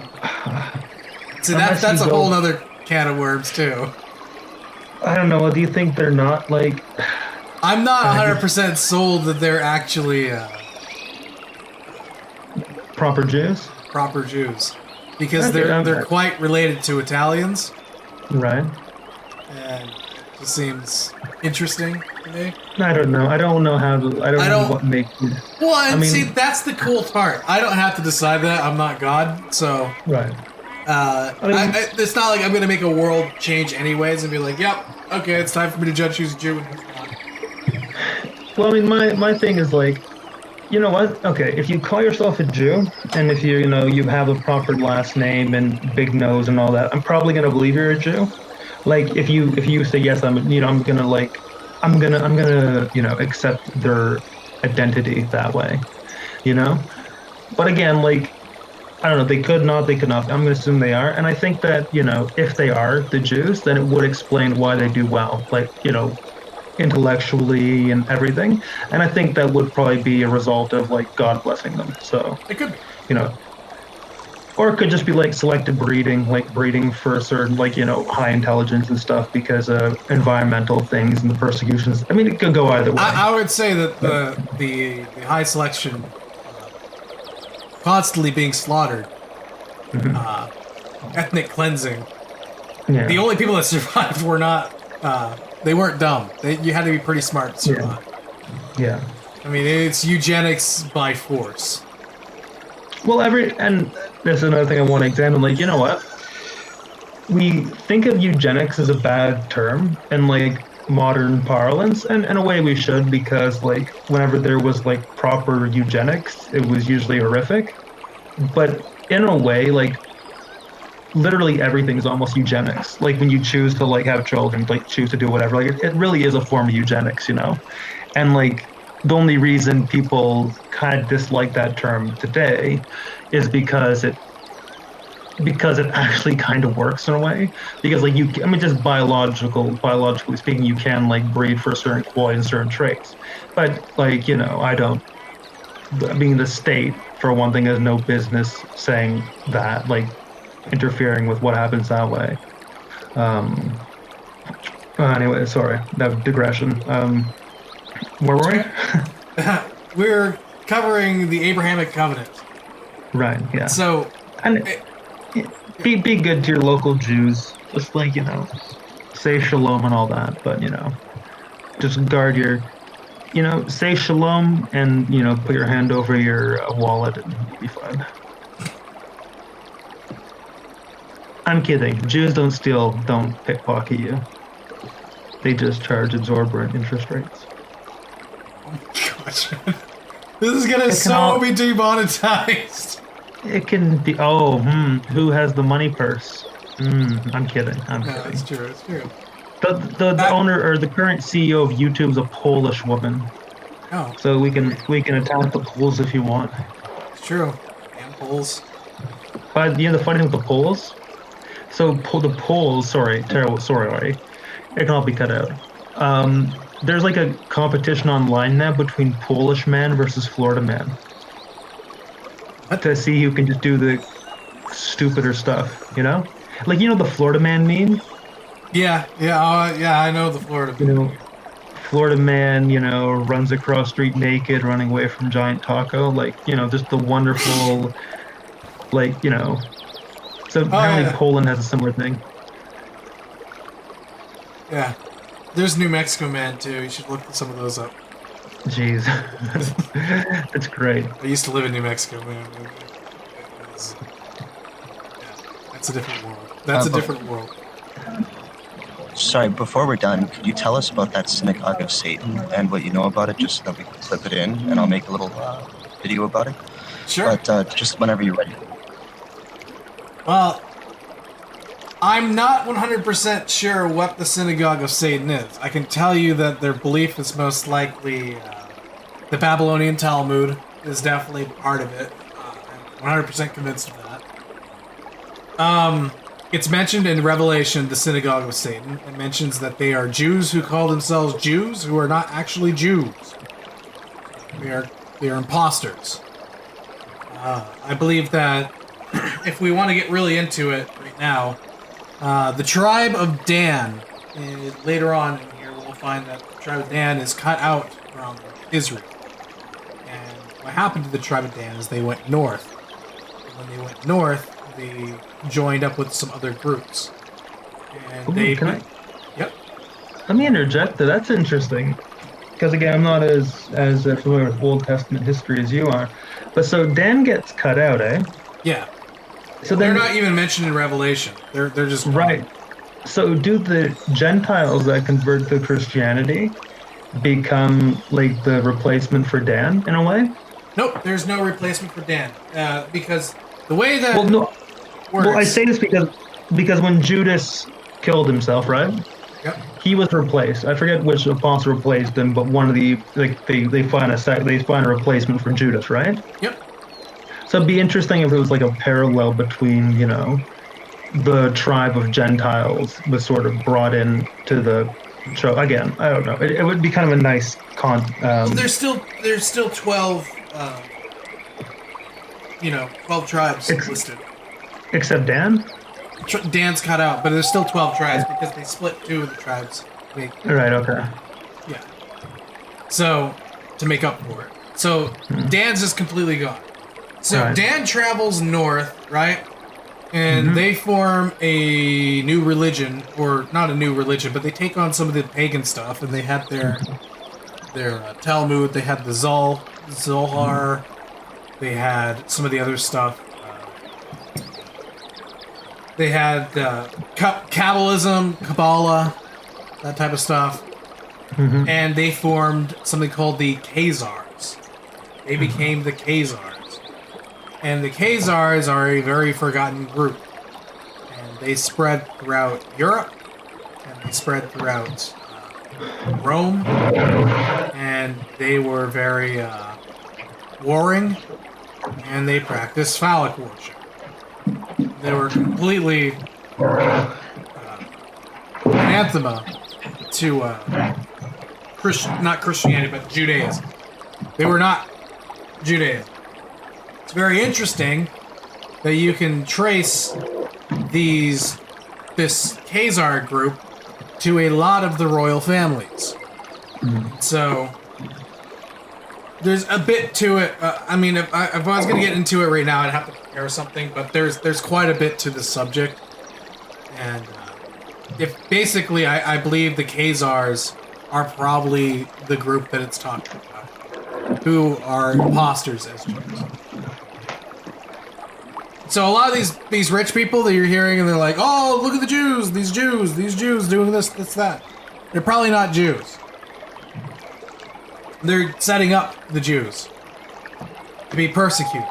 See, unless that's you a go- whole other can of worms too. I don't know. Do you think they're not like? I'm not 100% sold that they're actually Proper Jews, proper Jews, because Okay, they're quite related to Italians, right? and it just seems interesting to me. I don't know. I don't know how to. I don't know don't- what makes you. Well, and I mean- see, that's the cool part. I don't have to decide that. I'm not God, so Right. mean- it's not like I'm going to make a world change anyways and be like, yep, okay, it's time for me to judge who's a Jew and who's not. Well, I mean, my thing is like, you know what? Okay, if you call yourself a Jew, and if you have a proper last name and big nose and all that, I'm probably gonna believe you're a Jew. Like if you say yes, I'm gonna accept their identity that way, you know. But again, like I don't know, they could not. I'm gonna assume they are, and I think that if they are the Jews, then it would explain why they do well. Like intellectually and everything, and I think that would probably be a result of like God blessing them. So It could be. Or it could just be like selective breeding, like breeding for certain high intelligence and stuff because of environmental things and the persecutions. I mean, it could go either way. I would say that the high selection, constantly being slaughtered, ethnic cleansing. Yeah. The only people that survived were not. They weren't dumb. You had to be pretty smart to survive. Yeah. I mean, it's eugenics by force. Well, and that's another thing I want to examine. Like, you know what? We think of eugenics as a bad term in like modern parlance, and in a way we should, because like whenever there was like proper eugenics, it was usually horrific. But in a way, like literally everything is almost eugenics. Like when you choose to like have children, like choose to do whatever, like it really is a form of eugenics, And like the only reason people kind of dislike that term today is because it actually kind of works in a way. Because like just biologically speaking, you can like breed for a certain quality and certain traits. But like, being the state, for one thing, has no business saying that, like interfering with what happens that way. Anyway, sorry, that digression. Where were we? We're covering the Abrahamic covenant. Right, yeah. So, And be good to your local Jews. Just like, say shalom and all that, but just guard your say shalom and put your hand over your wallet and you'll be fine. I'm kidding. Jews don't steal, don't pickpocket you. They just charge exorbitant interest rates. gosh, this is gonna be demonetized. It can be. Who has the money purse? I'm kidding. I'm No, kidding. it's true. It's true. The owner or the current CEO of YouTube is a Polish woman, Oh, so we can attack the Poles if you want. it's true. Damn Poles. But the funny thing with the Poles, so the Poles. Sorry, it can all be cut out. There's like a competition online now between Polish man versus Florida man. What? To see who can just do the stupider stuff, Like the Florida man meme. Yeah, I know the Florida. Florida man, runs across street naked, running away from giant taco. Like, just the wonderful, like, So apparently yeah. Poland has a similar thing. Yeah. There's New Mexico Man, too. You should look some of those up. Jeez. That's great. I used to live in New Mexico, man. That's a different world. That's a different world. Sorry, before we're done, could you tell us about that synagogue of Satan and what you know about it, just so that we can clip it in, and I'll make a little video about it? Sure. But just whenever you're ready. Well, I'm not 100% sure what the synagogue of Satan is. I can tell you that their belief is most likely the Babylonian Talmud is definitely part of it. I'm 100% convinced of that. It's mentioned in Revelation, the synagogue of Satan. It mentions that they are Jews who call themselves Jews who are not actually Jews. They are imposters. I believe that if we want to get really into it right now, the tribe of Dan, later on in here, we'll find that the tribe of Dan is cut out from Israel. And what happened to the tribe of Dan is they went north. And when they went north, they joined up with some other groups. And Yep. Let me interject there. That's interesting. Because again, I'm not as familiar with Old Testament history as you are. But so Dan gets cut out, eh? Yeah. So They're then, not even mentioned in Revelation. They're just right. So do the Gentiles that convert to Christianity become like the replacement for Dan in a way? Nope, there's no replacement for Dan. Because the way that works. Well, I say this because when Judas killed himself, right? Yep. He was replaced. I forget which apostle replaced him, but one of the they find a replacement for Judas, right? Yep. So it'd be interesting if it was like a parallel between, the tribe of Gentiles was sort of brought in to the show. Again, I don't know. It would be kind of a nice well, there's still 12 12 tribes listed. Except Dan? Dan's cut out, but there's still 12 tribes because they split 2 of the tribes. Right, okay. Yeah. So, to make up for it. So, Dan's just completely gone. So, Right. Dan travels north, right? And they form a new religion, or not a new religion, but they take on some of the pagan stuff, and they had their Talmud, they had the Zohar, they had some of the other stuff. They had Kabbalism, Kabbalah, that type of stuff. And they formed something called the Khazars. They became the Khazars. And the Khazars are a very forgotten group. And they spread throughout Europe, and they spread throughout Rome. And they were very warring, and they practiced phallic worship. They were completely anathema to not Christianity, but Judaism. They were not Judaism. It's very interesting that you can trace this Khazar group to a lot of the royal families. So there's a bit to it. I mean, if I was going to get into it right now, I'd have to prepare something. But there's quite a bit to the subject, and if basically, I believe the Khazars are probably the group that it's talking about, who are imposters as Jews. So a lot of these rich people that you're hearing, and they're like, "Oh, look at the Jews! These Jews doing this, that." They're probably not Jews. They're setting up the Jews to be persecuted.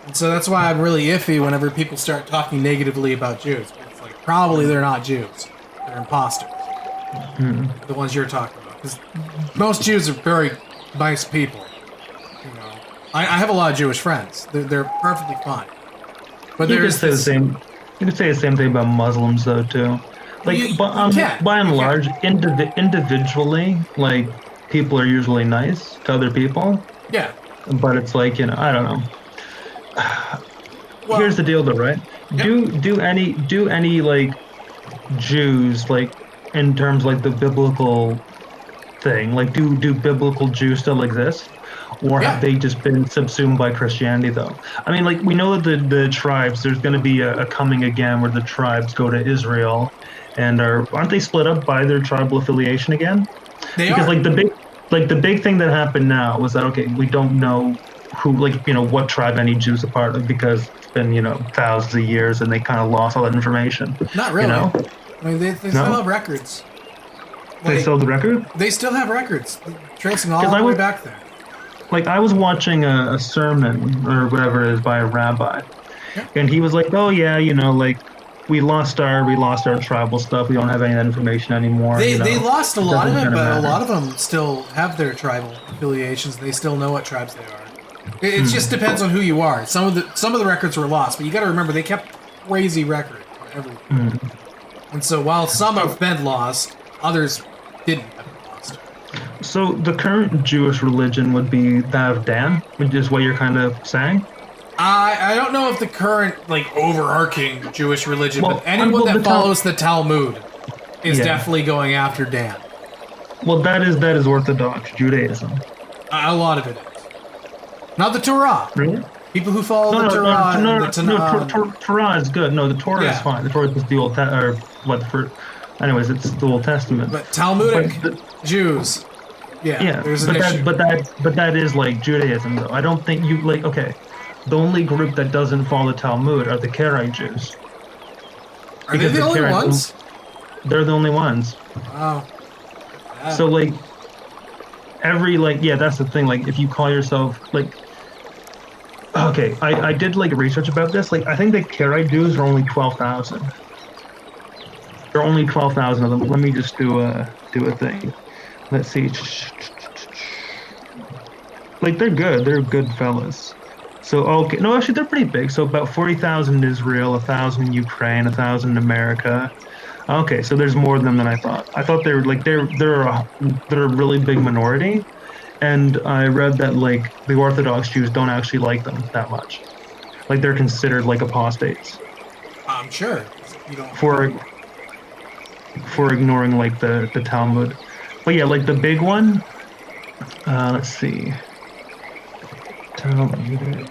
And so that's why I'm really iffy whenever people start talking negatively about Jews. It's like, probably they're not Jews. They're imposters. The ones you're talking about. Because most Jews are very nice people. I have a lot of Jewish friends. They're perfectly fine. But you could say the same. You could say the same thing about Muslims, though, too. Like, by and large, individually, like, people are usually nice to other people. Yeah. But it's like, I don't know. Well, here's the deal, though, right? Yep. Do any like Jews, like, in terms like the biblical thing? Like, do biblical Jews still exist, or Yeah. have they just been subsumed by Christianity? Though, I mean, like we know that the tribes. There's going to be a coming again where the tribes go to Israel, and aren't they split up by their tribal affiliation again? They Because are. the big thing that happened now was that okay, we don't know who what tribe any Jews are part of because it's been thousands of years and they kind of lost all that information. Not really. You know? I mean, they still have records. They Like, sold the record. They still have records tracing all 'Cause the I way was- back there. Like I was watching a sermon or whatever it is by a rabbi, Yeah. and he was like, "Oh yeah, like we lost our tribal stuff. We don't have any of that information anymore." They lost a lot of it, doesn't but a matter. lot of them still have their tribal affiliations. They still know what tribes they are. It just depends on who you are. Some of the records were lost, but you got to remember they kept crazy record on everything. And so while some have been lost, others didn't have been lost. So the current Jewish religion would be that of Dan, which is what you're kind of saying. I don't know if the current overarching Jewish religion, Well, but anyone well, that the Tal- follows the Talmud is Yeah. definitely going after Dan. Well, that is Orthodox Judaism. A lot of it is. Not the Torah. Really? People who follow the Torah and the Tanakh. Torah is good. No, the Torah Yeah. is fine. The Torah is the Old anyways, it's the Old Testament. But Talmudic But Jews, yeah, there's an issue. but that is like Judaism, though. I don't think okay. The only group that doesn't follow the Talmud are the Karaite Jews. Are they because the only Karaite- ones? They're the only ones. Wow. Yeah. So that's the thing. Like if you call yourself okay, I did research about this. I think the Karaite Jews are only 12,000. There are only 12,000 of them. Let me just do a thing. Let's see. They're good. They're good fellas. So okay, no, actually they're pretty big. So about 40,000 in Israel, 1,000 in Ukraine, 1,000 in America. Okay, so there's more of them than I thought. I thought they were they're a really big minority, and I read that the Orthodox Jews don't actually like them that much. They're considered apostates I'm sure. You don't. for ignoring the Talmud. But yeah, the big one. Let's see. Talmudic.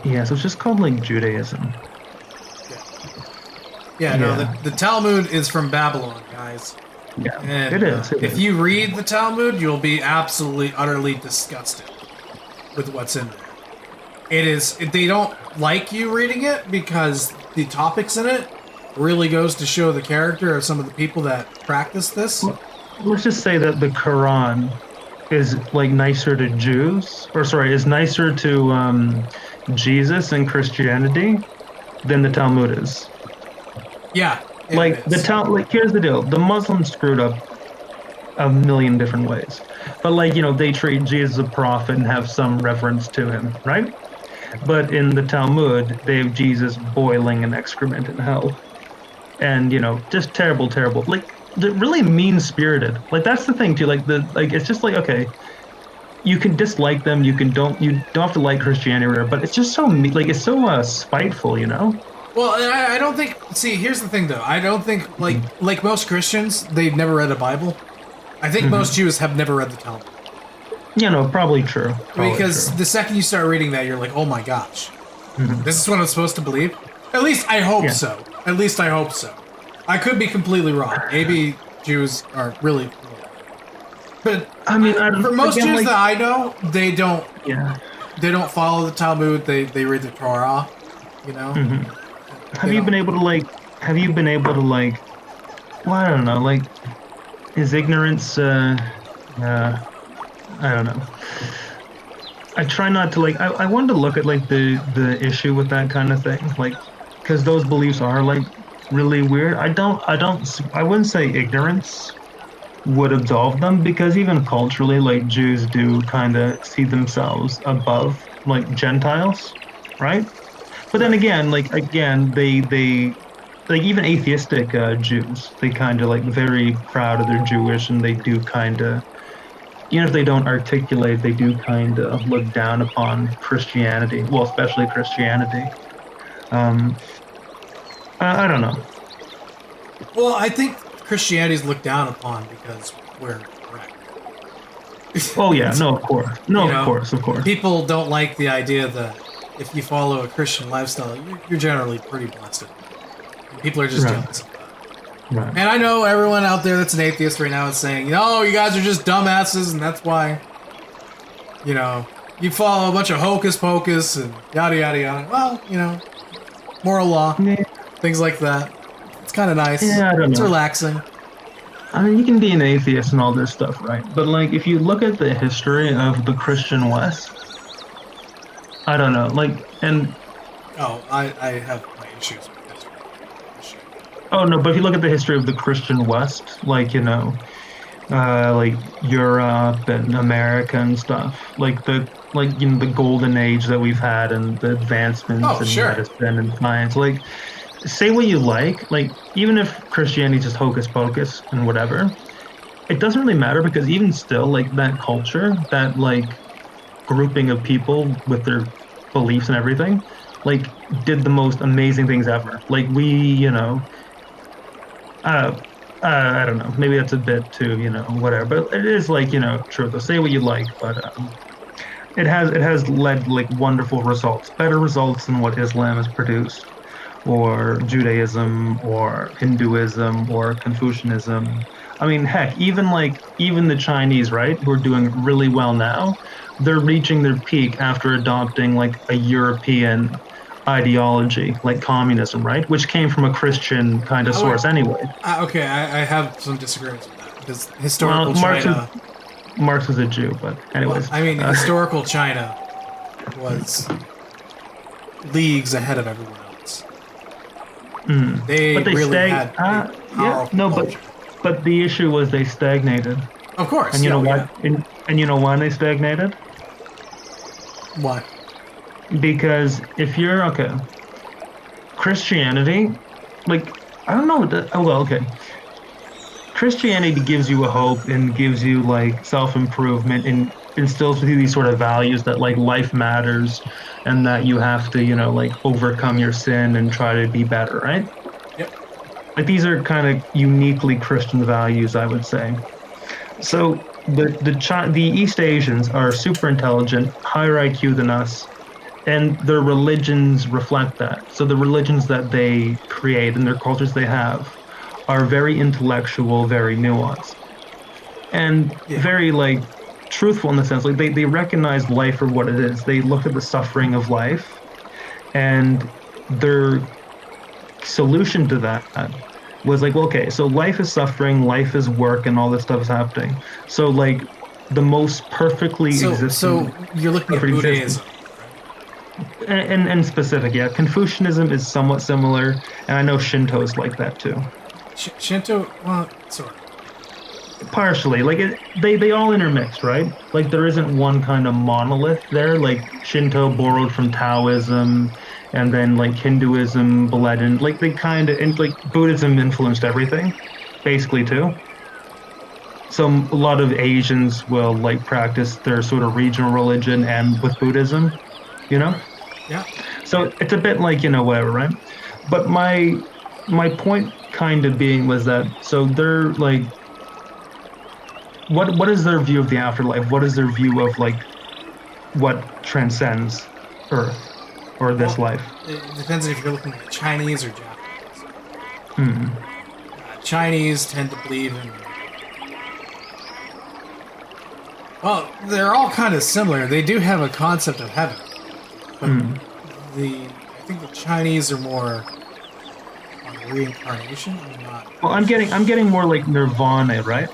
Yeah, so it's just called Judaism. Yeah, no, Yeah. the Talmud is from Babylon, guys. Yeah, And it is. if you read the Talmud, you'll be absolutely, utterly disgusted with what's in there. It is. They don't like you reading it because the topics in it really goes to show the character of some of the people that practice this. Let's just say that the Quran is nicer to Jews, is nicer to Jesus and Christianity than the Talmud is. Yeah. it is. Here's the deal: the Muslims screwed up a million different ways, but they treat Jesus as a prophet and have some reference to him, right? But in the Talmud, they have Jesus boiling in excrement in hell, and just terrible. They're really mean-spirited. That's the thing too. It's just okay. You can dislike them. You don't have to like Christianity or whatever, but it's just so it's so spiteful, Well, I don't think. See, here's the thing, though. I don't think like most Christians, they've never read a Bible. I think most Jews have never read the Talmud. Probably true. Because the second you start reading that, you're like, oh my gosh, this is what I'm supposed to believe? At least I hope so. At least I hope so. I could be completely wrong. Maybe Jews are really... But I mean, for most Jews that I know, they don't Yeah. they don't follow the Talmud. They read the Torah, Have you been able to well, I don't know, is ignorance I don't know. I try not to I wanted to look at the issue with that kind of thing, because those beliefs are really weird. I wouldn't say ignorance would absolve them, because even culturally, Jews do kind of see themselves above Gentiles, right? But then again, they even atheistic Jews, they kind of very proud of their Jewish, and they do kind of, even if they don't articulate, they do kind of look down upon Christianity. Well, especially Christianity. I don't know. Well, I think Christianity is looked down upon because we're correct. Oh yeah, no, of course, no, You know, of course. People don't like the idea that if you follow a Christian lifestyle, you're generally pretty blessed. And people are just Right. jealous of that. Right. And I know everyone out there that's an atheist right now is saying, "No, you guys are just dumbasses, and that's why, you follow a bunch of hocus pocus and yada yada yada." Well, moral law, Yeah, things like that. It's kind of nice. Yeah, I don't It's know. relaxing. I mean, you can be an atheist and all this stuff, right? But like, if you look at the history of the Christian West, I don't know. Like, and Oh, I have my issues with this. oh no, but if you look at the history of the Christian West, like like Europe and America and stuff, like the golden age that we've had and the advancements Oh, in sure. medicine and science, like. Say what you like, even if Christianity is just hocus pocus and whatever, it doesn't really matter because even still, like that culture, that like grouping of people with their beliefs and everything, like did the most amazing things ever. Like I don't know, maybe that's a bit too, whatever, but it is like, true. Though, say what you like, but it has led like wonderful results, better results than what Islam has produced, or Judaism, or Hinduism, or Confucianism. I mean, heck, even the Chinese, right, who are doing really well now, they're reaching their peak after adopting like a European ideology, like communism, right, which came from a Christian kind of source anyway. Okay, I have some disagreements with that because historical China. Marx is a Jew, but anyways. I mean, historical China was leagues ahead of everyone else. They but they really had a powerful culture. But the issue was they stagnated. Of course. And you know what? And you know why they stagnated? Why? Because if you're Christianity, like I don't know. Christianity gives you a hope and gives you like self-improvement and instills with you these sort of values that like life matters and that you have to, like overcome your sin and try to be better, right? Yep. Like these are kind of uniquely Christian values, I would say. So the East Asians are super intelligent, higher IQ than us, and their religions reflect that. So the religions that they create and their cultures they have are very intellectual, very nuanced, and very like truthful in the sense like they recognize life for what it is. They look at the suffering of life, and their solution to that was like, well, okay, so life is suffering, life is work, and all this stuff is happening. So like the most perfectly existing. So you're looking at Buddhism. And specific, yeah. Confucianism is somewhat similar, and I know Shinto is like that too. Shinto, well, sort of. Partially, like they all intermix, right? Like there isn't one kind of monolith there. Like Shinto borrowed from Taoism, and then like Hinduism bled in. Like they kind of, and like Buddhism influenced everything, basically too. So a lot of Asians will like practice their sort of regional religion and with Buddhism, Yeah. So it's a bit like whatever, right? But my point kind of being was that so they're like. What is their view of the afterlife? What is their view of like what transcends Earth or this life? It depends if you're looking at Chinese or Japanese. Chinese tend to believe in. Well, they're all kind of similar. They do have a concept of heaven, but I think the Chinese are more on reincarnation. Well, I'm getting more like nirvana, right?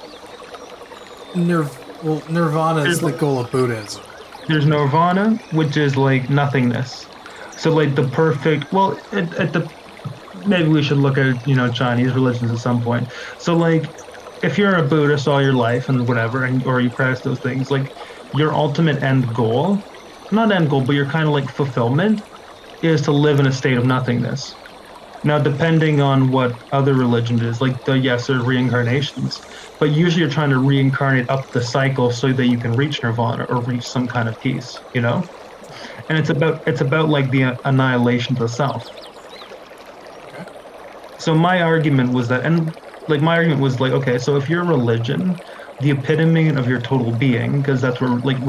Nirvana is the goal of Buddhism. There's nirvana, which is like nothingness. So like the perfect. Well, maybe we should look at Chinese religions at some point. So like, if you're a Buddhist all your life and whatever, or you practice those things, like your ultimate end goal, not end goal, but your kind of like fulfillment, is to live in a state of nothingness. Now, depending on what other religion is, like there's reincarnations, but usually you're trying to reincarnate up the cycle so that you can reach nirvana or reach some kind of peace, And it's about like the annihilation of the self. So my argument was that, and like my argument was like, okay, so if your religion, the epitome of your total being, because that's where like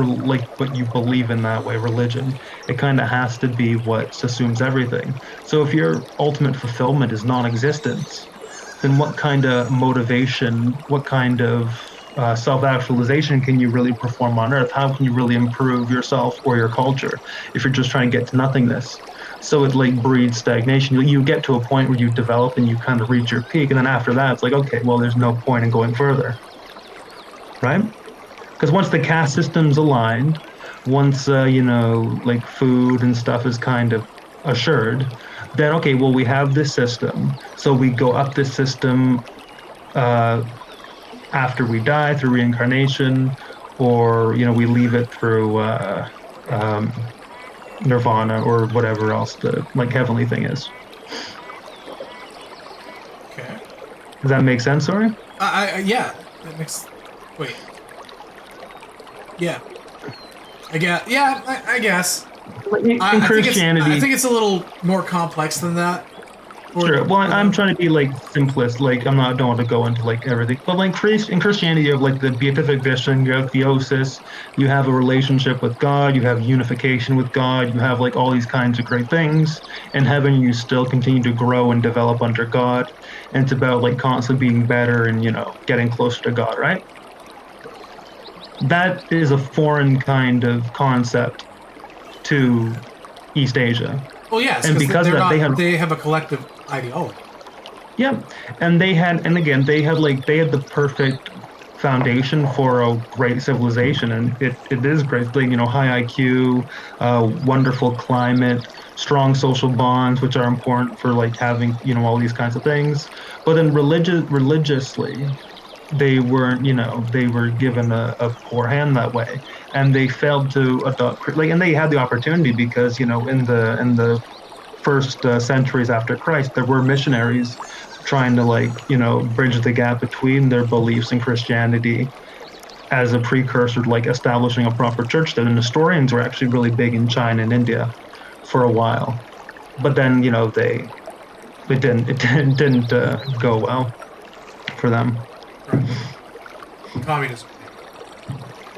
what you believe in that way, religion, it kind of has to be what assumes everything. So if your ultimate fulfillment is non-existence, then what kind of motivation, what kind of self-actualization can you really perform on Earth? How can you really improve yourself or your culture if you're just trying to get to nothingness? So it like breeds stagnation. You get to a point where you develop and you kind of reach your peak, and then after that, it's like, okay, well, there's no point in going further, right? Because once the caste system's aligned, once like food and stuff is kind of assured, then okay, well, we have this system, so we go up this system after we die through reincarnation, or we leave it through nirvana or whatever else the like heavenly thing is. Okay. Does that make sense? Sorry. Yeah. That makes. Wait. Yeah. I guess. Yeah. I guess. In Christianity, I think it's a little more complex than that. Sure. Well, I'm trying to be like simplest. Like don't want to go into like everything. But like in Christianity, you have like the beatific vision, you have theosis, you have a relationship with God, you have unification with God, you have like all these kinds of great things. In heaven, you still continue to grow and develop under God, and it's about like constantly being better and getting closer to God, right? That is a foreign kind of concept to East Asia. Well, yes, and because of that, they have a collective ideology. Yeah, and they had the perfect foundation for a great civilization, and it is great. Like, high IQ, wonderful climate, strong social bonds, which are important for like having all these kinds of things. But then religiously, they weren't, they were given a poor hand that way, and they failed to adopt and they had the opportunity because in the first centuries after Christ, there were missionaries trying to bridge the gap between their beliefs and Christianity as a precursor to establishing a proper church. That, and Nestorians were actually really big in China and India for a while, but then it didn't go well for them. Communism.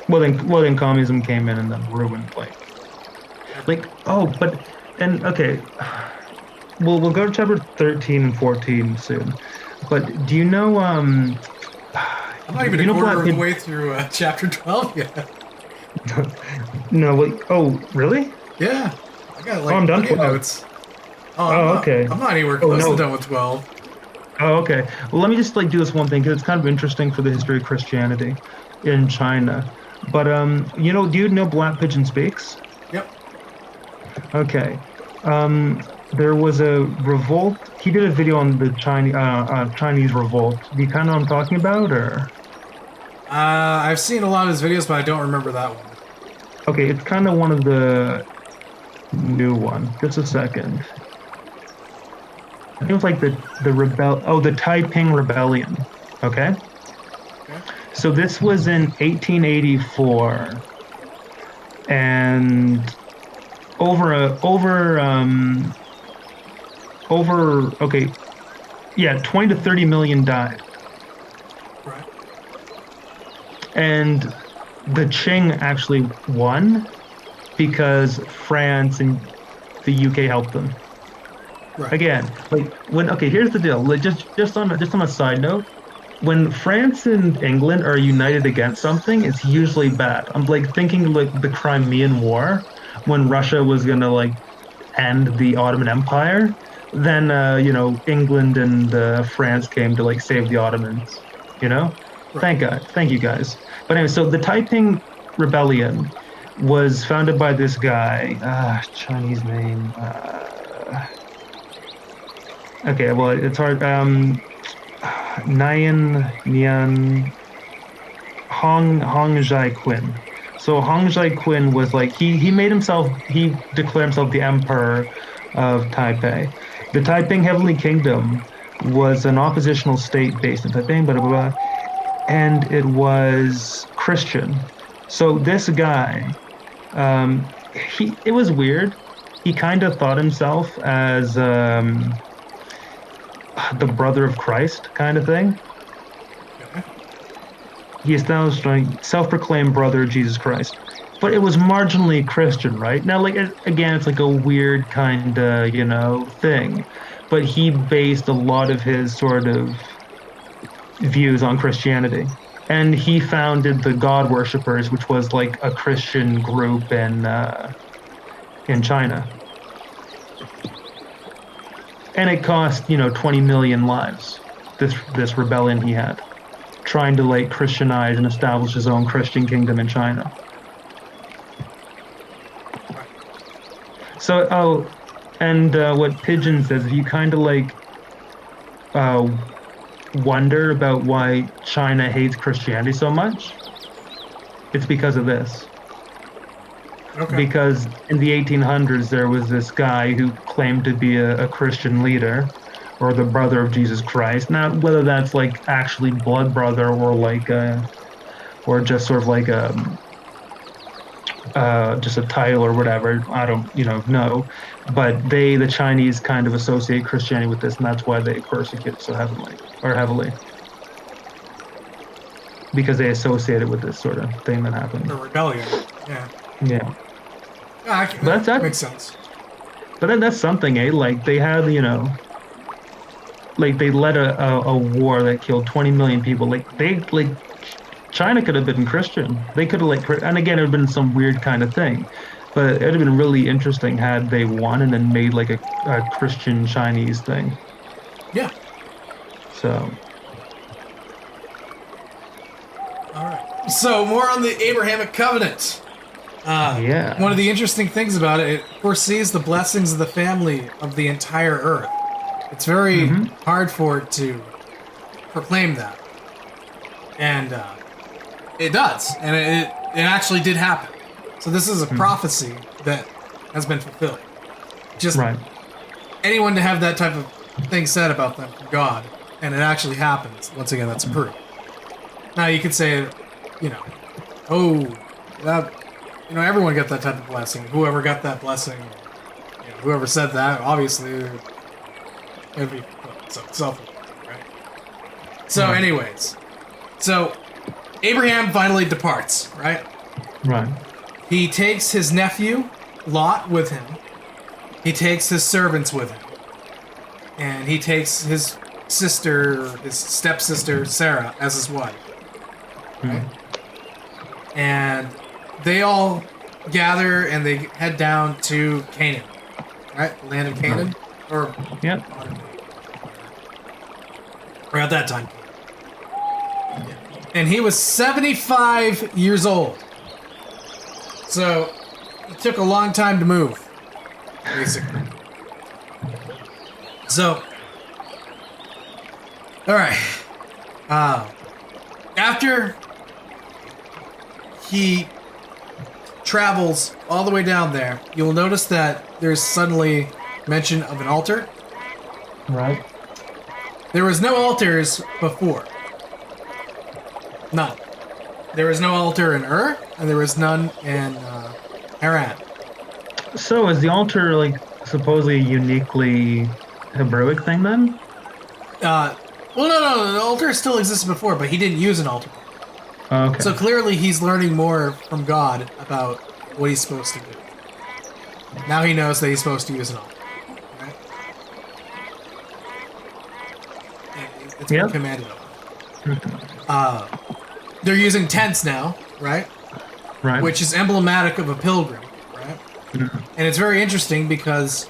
Well, then communism came in and then ruined okay. We'll go to chapter 13 and 14 soon. But do you know I'm not even a quarter of the way through chapter 12 yet. No, oh, really? Yeah. I got I'm done with notes. Okay. I'm not anywhere close to done with 12. Oh, okay. Well, let me just do this one thing because it's kind of interesting for the history of Christianity in China. But do you know Black Pigeon Speaks? Yep. Okay. There was a revolt. He did a video on the Chinese revolt. Do you kind of know what I'm talking about, or? I've seen a lot of his videos, but I don't remember that one. Okay, it's kind of one of the new one. Just a second. I think it was like the Taiping Rebellion. Okay. So this was in 1884, and over 20 to 30 million died. Right. And the Qing actually won because France and the UK helped them. Right. Again, here's the deal. Just on a side note, when France and England are united against something, it's usually bad. I'm thinking the Crimean War, when Russia was gonna end the Ottoman Empire. Then England and France came to save the Ottomans. Right. Thank you guys. But anyway, so the Taiping Rebellion was founded by this guy. Chinese name. Okay, well it's hard. Nian Hong Jai-Qin. So Hong Jai-Qin was he declared himself the emperor of Taipei. The Taiping Heavenly Kingdom was an oppositional state based in Taipei, and it was Christian. So this guy, it was weird. He kind of thought himself as the brother of Christ kind of thing. Okay. He established a self-proclaimed brother of Jesus Christ, but it was marginally Christian, right? Now, like again, it's like a weird kind of thing, but he based a lot of his sort of views on Christianity, and he founded the God Worshippers, which was like a Christian group in China, and it cost 20 million lives. This rebellion he had, trying to like Christianize and establish his own Christian kingdom in China. So, and what Pigeon says, if you kind of like wonder about why China hates Christianity so much, it's because of this. Okay. Because in the 1800s, there was this guy who claimed to be a Christian leader, or the brother of Jesus Christ. Now, whether that's like actually blood brother or like, or just sort of like just a title or whatever, I don't know. But the Chinese kind of associate Christianity with this, and that's why they persecute it so heavily. Because they associate it with this sort of thing that happened. The rebellion. Yeah. Yeah. That makes sense. But then that's something, eh? Like they had, like they led a war that killed 20 million people. China could have been Christian. They could have and again, it would have been some weird kind of thing. But it would have been really interesting had they won and then made like a Christian Chinese thing. Yeah. So. All right. So more on the Abrahamic covenant. Yeah. One of the interesting things about it, it foresees the blessings of the family of the entire earth. It's very hard for it to proclaim that. And it does. And it actually did happen. So this is a prophecy that has been fulfilled. Just anyone to have that type of thing said about them from God, and it actually happens, once again, that's proof. Now you could say, everyone got that type of blessing. Whoever got that blessing, whoever said that, obviously, it'd be self, right? So, anyways, Abraham finally departs, right? Right. He takes his nephew Lot with him. He takes his servants with him, and he takes his stepsister Sarah as his wife. Right? And they all gather and they head down to Canaan, right? The land of Canaan, or or at that time. Yeah. And he was 75 years old, so it took a long time to move, basically. So, all right. After he travels all the way down there, you'll notice that there's suddenly mention of an altar. Right. There was no altars before. None. There was no altar in Ur, and there was none in Haran. So is the altar like supposedly a uniquely Hebrewic thing then? Well, no, the altar still existed before, but he didn't use an altar. Okay. So clearly he's learning more from God about what he's supposed to do. Now he knows that he's supposed to use an altar. Right? And it's been commanded of him. They're using tents now, right? Right. Which is emblematic of a pilgrim, right? And it's very interesting because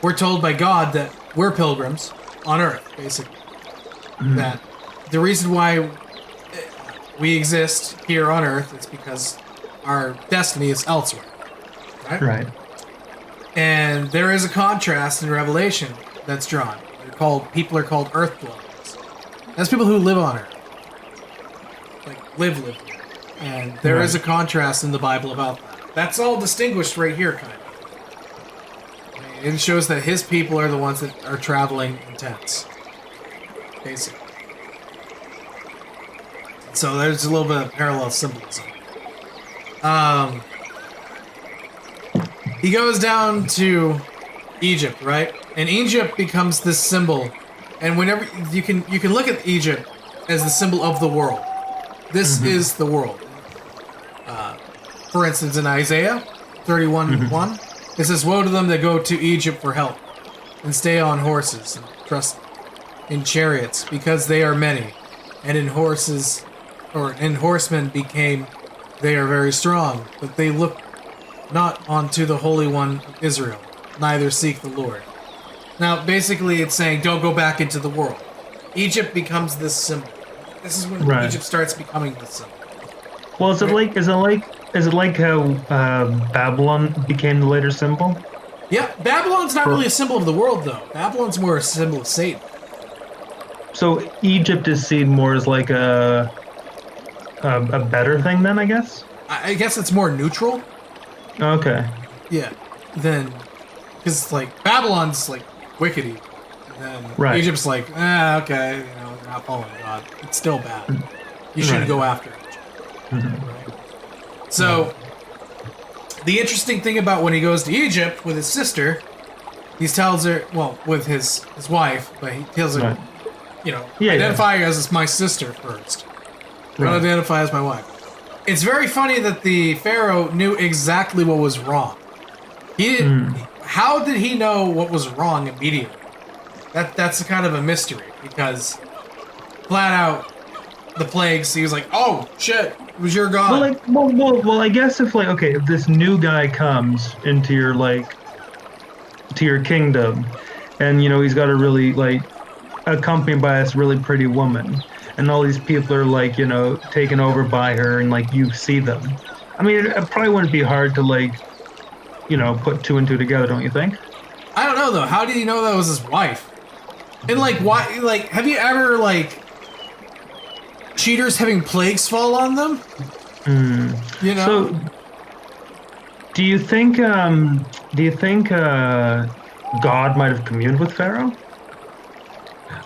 we're told by God that we're pilgrims on Earth, basically. That the reason why we exist here on Earth is because our destiny is elsewhere, right? Right. And there is a contrast in Revelation that's drawn. People are called Earth dwellers. That's people who live on Earth, like live here. And there is a contrast in the Bible about that. That's all distinguished right here, kind of. It shows that his people are the ones that are traveling in tents, basically. So there's a little bit of parallel symbolism. He goes down to Egypt, right? And Egypt becomes this symbol And whenever you can look at Egypt as the symbol of the world. This is the world. For instance, in Isaiah 31:1, it says, "Woe to them that go to Egypt for help, and stay on horses, and trust in chariots, because they are many, and in horsemen became they are very strong, but they look not unto the Holy One of Israel, neither seek the Lord." Now, basically, it's saying, don't go back into the world. Egypt becomes this symbol. This is when Egypt starts becoming this symbol. Well, is it like how Babylon became the later symbol? Yeah, Babylon's not really a symbol of the world, though. Babylon's more a symbol of Satan. So Egypt is seen more as like a better thing, then, I guess. I guess it's more neutral. Okay. Yeah. Then, because like Babylon's like wickedy, and then Egypt's like, okay, you know, they're not following God. It's still bad. You shouldn't go after it. Right? So, the interesting thing about when he goes to Egypt with his sister, he tells her, well, with his wife, but he tells her, you know, identify her as my sister first. Don't identify as my wife. It's very funny that the Pharaoh knew exactly what was wrong. He didn't. How did he know what was wrong immediately? That's a kind of a mystery, because flat out the plagues, he was like, "Oh shit, it was your god." Well, I guess if if this new guy comes into your to your kingdom, and you know he's got a really accompanied by this really pretty woman, and all these people are taken over by her, and you see them. I mean, it probably wouldn't be hard to put two and two together, don't you think? I don't know though. How did he know that was his wife? And why? Have you ever cheaters having plagues fall on them? You know. So, do you think God might have communed with Pharaoh?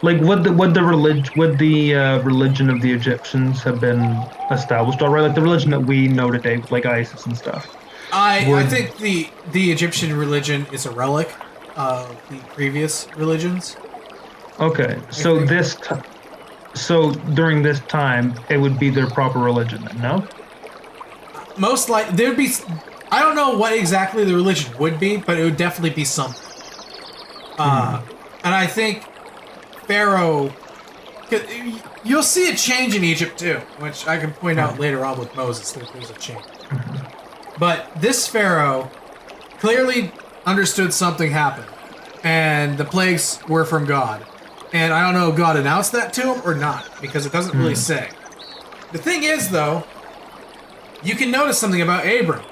Would the religion of the Egyptians have been established already? The religion that we know today, like Isis and stuff. I think the Egyptian religion is a relic of the previous religions. Okay, so during this time, it would be their proper religion, then, no? Most likely, there'd be. I don't know what exactly the religion would be, but it would definitely be something. And I think Pharaoh, you'll see a change in Egypt too, which I can point out later on with Moses. There's a change. But this Pharaoh clearly understood something happened, and the plagues were from God. And I don't know if God announced that to him or not, because it doesn't really say. The thing is, though, you can notice something about Abram.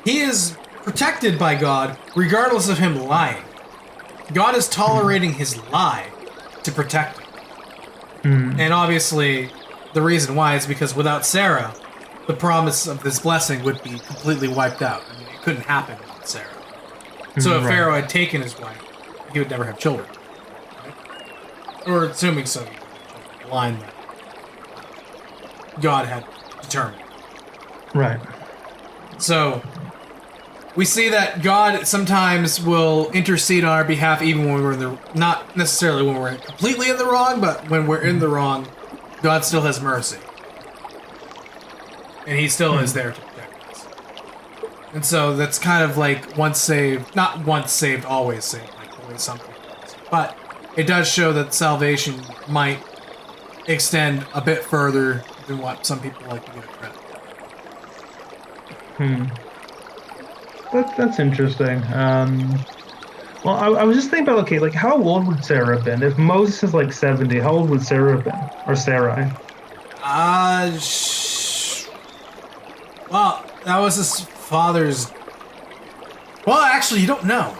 He is protected by God regardless of him lying. God is tolerating his lie to protect him. And obviously, the reason why is because without Sarah, the promise of this blessing would be completely wiped out. I mean, it couldn't happen without Sarah. So if Pharaoh had taken his wife, he would never have children. Right? Or assuming so, the line that God had determined. Right. So, we see that God sometimes will intercede on our behalf even when we're in the... Not necessarily when we're completely in the wrong, but when we're in the wrong, God still has mercy. And he still is there to protect us. And so that's kind of like once saved... Not once saved, always saved, like the way some people say. But it does show that salvation might extend a bit further than what some people like to give credit. That's interesting. Well, I was just thinking about, how old would Sarah have been? If Moses is 70, how old would Sarah have been? Or Sarai? Well, that was his father's... Well, actually, you don't know.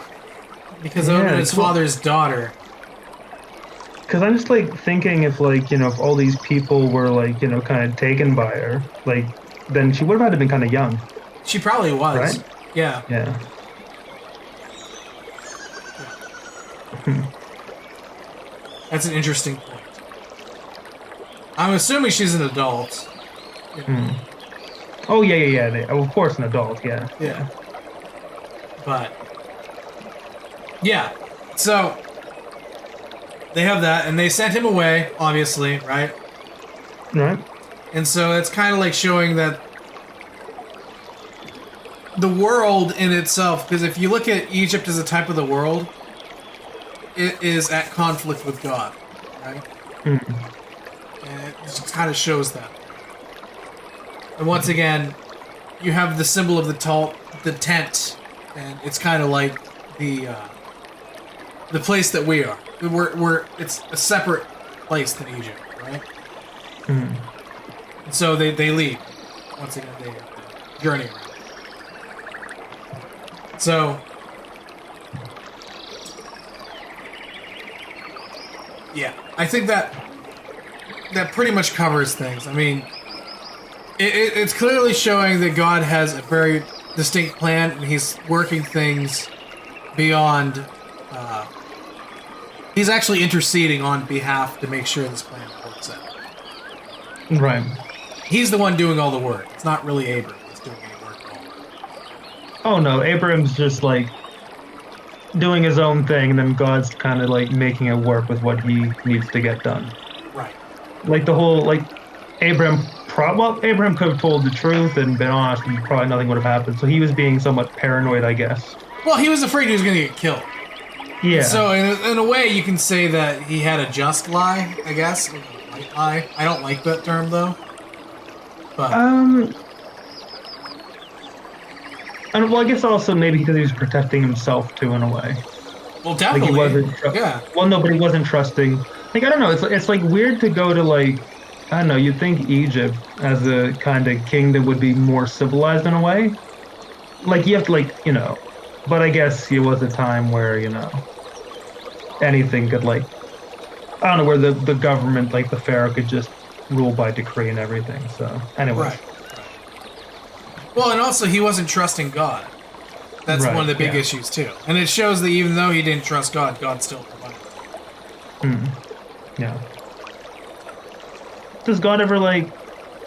Because it would have been his father's daughter. Because I'm just, thinking if, if all these people were, kind of taken by her, then she would have had to been kind of young. She probably was. Right? Yeah. Yeah. That's an interesting point. I'm assuming she's an adult. Yeah. Oh, yeah. Of course, an adult, yeah. Yeah. But, yeah. So, they have that, and they sent him away, obviously, right? Right. And so it's kind of like showing that the world in itself, because if you look at Egypt as a type of the world, it is at conflict with God, right? And it just kind of shows that. And once again, you have the symbol of the tent, and it's kind of like the place that we are. It's a separate place than Egypt, right? And so they leave. Once again, they journey around. So, yeah, I think that pretty much covers things. I mean, it's clearly showing that God has a very distinct plan, and he's working things beyond. He's actually interceding on behalf to make sure this plan works out. Right. He's the one doing all the work. It's not really Abram that's doing any work at all. Oh no, Abram's just like doing his own thing, and then God's kind of like making it work with what he needs to get done. Right. Like the whole Abram could have told the truth and been honest, and probably nothing would have happened. So he was being somewhat paranoid, I guess. Well, he was afraid he was going to get killed. Yeah. So in a way, you can say that he had a just lie, I guess. A white lie. I don't like that term though. But and well, I guess also maybe because he was protecting himself too, in a way. well, definitely. Like he wasn't. Yeah. Well, no, but he wasn't trusting. Like I don't know. It's like weird to go to like I don't know. You'd think Egypt as a kind of kingdom would be more civilized in a way. Like you have to but I guess it was a time where anything could I don't know, where the government the pharaoh could just rule by decree and everything. So anyway. Right. Well, and also he wasn't trusting God. That's Right, one of the big yeah. issues too. And it shows that even though he didn't trust God, God still provided. Yeah. Does God ever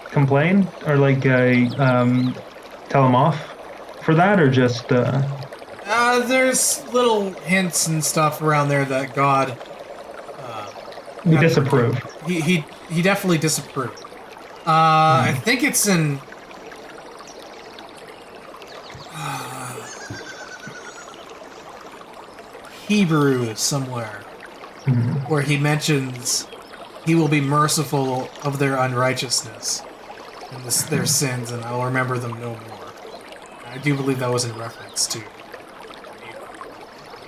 complain or tell him off for that, or just There's little hints and stuff around there that God we disapprove? He definitely disapproved. I think it's in Hebrew somewhere where he mentions he will be merciful of their unrighteousness and their sins, and I'll remember them no more. I do believe that was in reference to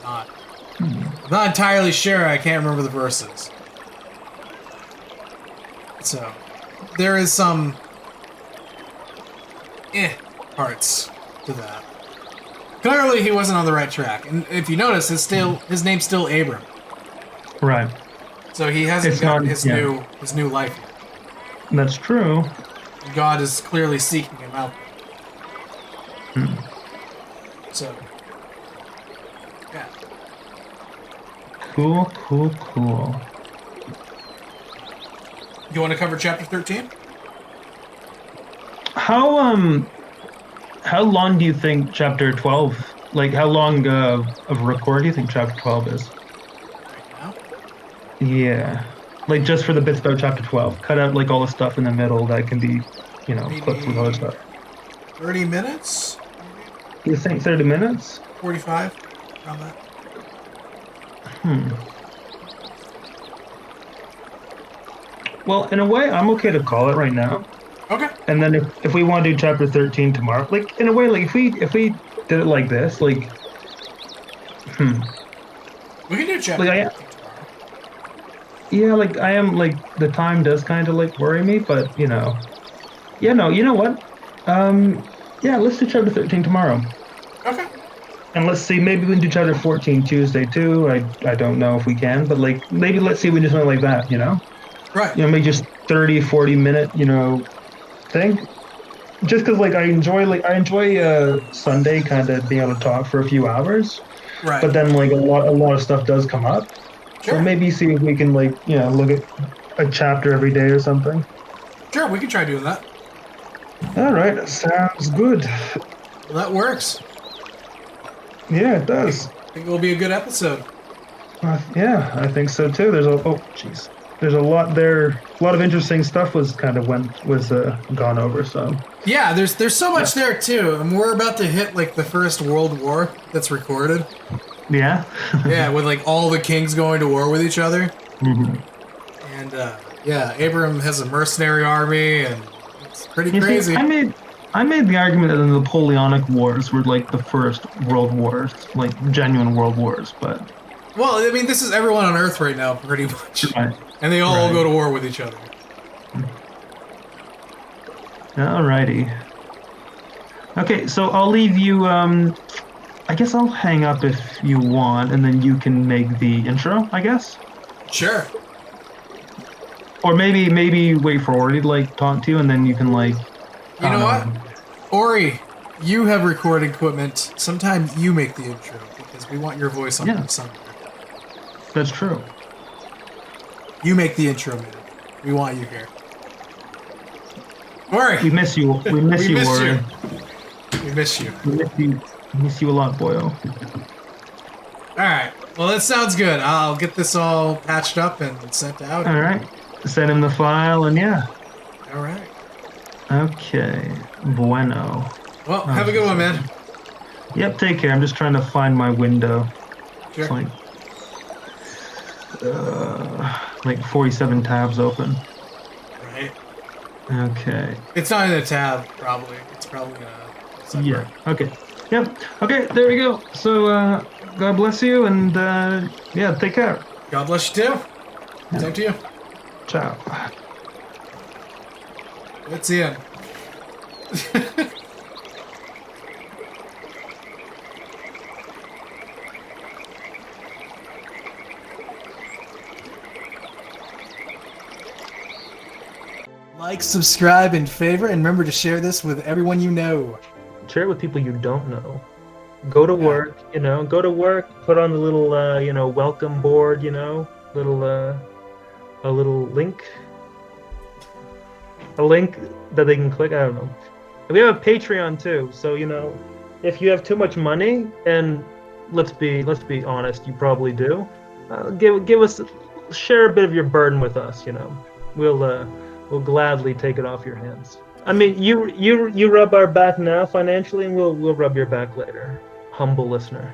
I'm not entirely sure. I can't remember the verses. So there is some parts to that. Clearly, he wasn't on the right track, and if you notice, his name's still Abram. Right. So he hasn't gotten his new life yet. That's true. God is clearly seeking him out. So, yeah. Cool. You want to cover chapter 13? How long do you think chapter 12? How long of record do you think chapter 12 is? Right now? Yeah. Just for the bits about chapter 12. Cut out all the stuff in the middle that can be, clipped with other stuff. 30 minutes? You think 30 minutes? 45? Around that. Well, in a way, I'm okay to call it right now. Okay. And then if we want to do chapter 13 tomorrow, in a way, if we did it like this, We can do chapter 13 tomorrow. Yeah, I am, the time does kind of, worry me, but, Yeah, no, you know what? Yeah, let's do chapter 13 tomorrow. Okay. And let's see, maybe we can do chapter 14 Tuesday, too. I don't know if we can, but, maybe let's see if we do something like that, Right. Maybe just 30, 40-minute, thing. Just because, I enjoy Sunday kind of being able to talk for a few hours. Right. But then, a lot of stuff does come up. Sure. So maybe see if we can, look at a chapter every day or something. Sure, we can try doing that. All right, sounds good. Well, that works. Yeah, it does. I think it will be a good episode. Yeah, I think so too. There's a lot there. A lot of interesting stuff was gone over. So Yeah, there's so much there too, and we're about to hit like the first World War that's recorded. yeah, Yeah, with like all the kings going to war with each other, and yeah, Abram has a mercenary army, and it's pretty You crazy. see, I made the argument that the Napoleonic Wars were like the first world wars, like genuine world wars. But Well, I mean, this is everyone on Earth right now, pretty much, right, and they all right. go to war with each other. Alrighty. Okay, so I'll leave you. I guess I'll hang up if you want, and then you can make the intro. I guess, Sure. or maybe wait for Ori to like talk to you, and then you can like. You know what, Ori, you have recording equipment. Sometime you make the intro because we want your voice on there somewhere. That's true. You make the intro, man. We want you here. Ori, We miss you. We miss we you, miss Ori. you. We miss you. We miss you. We miss you a lot, boyo. All right. Well, that sounds good. I'll get this all patched up and sent out. All right. Send him the file, and yeah. All right. Okay. Bueno. Well, have a good one, man. Yep. Take care. I'm just trying to find my window. Sure. It's like 47 tabs open. Right. Okay. It's not in a tab, probably. It's probably separate. Yeah. Okay. Yep. Okay. There we go. So, God bless you, and yeah, take care. God bless you too. Same to you. Ciao. Let's see it. Like, subscribe, and favorite, and remember to share this with everyone you know. Share it with people you don't know. Go to work, go to work, put on the little, welcome board, a little link. A link that they can click, I don't know. And we have a Patreon too, so, if you have too much money, and let's be honest, you probably do, share a bit of your burden with us, We'll gladly take it off your hands. I mean, you rub our back now financially, and we'll rub your back later. Humble listener.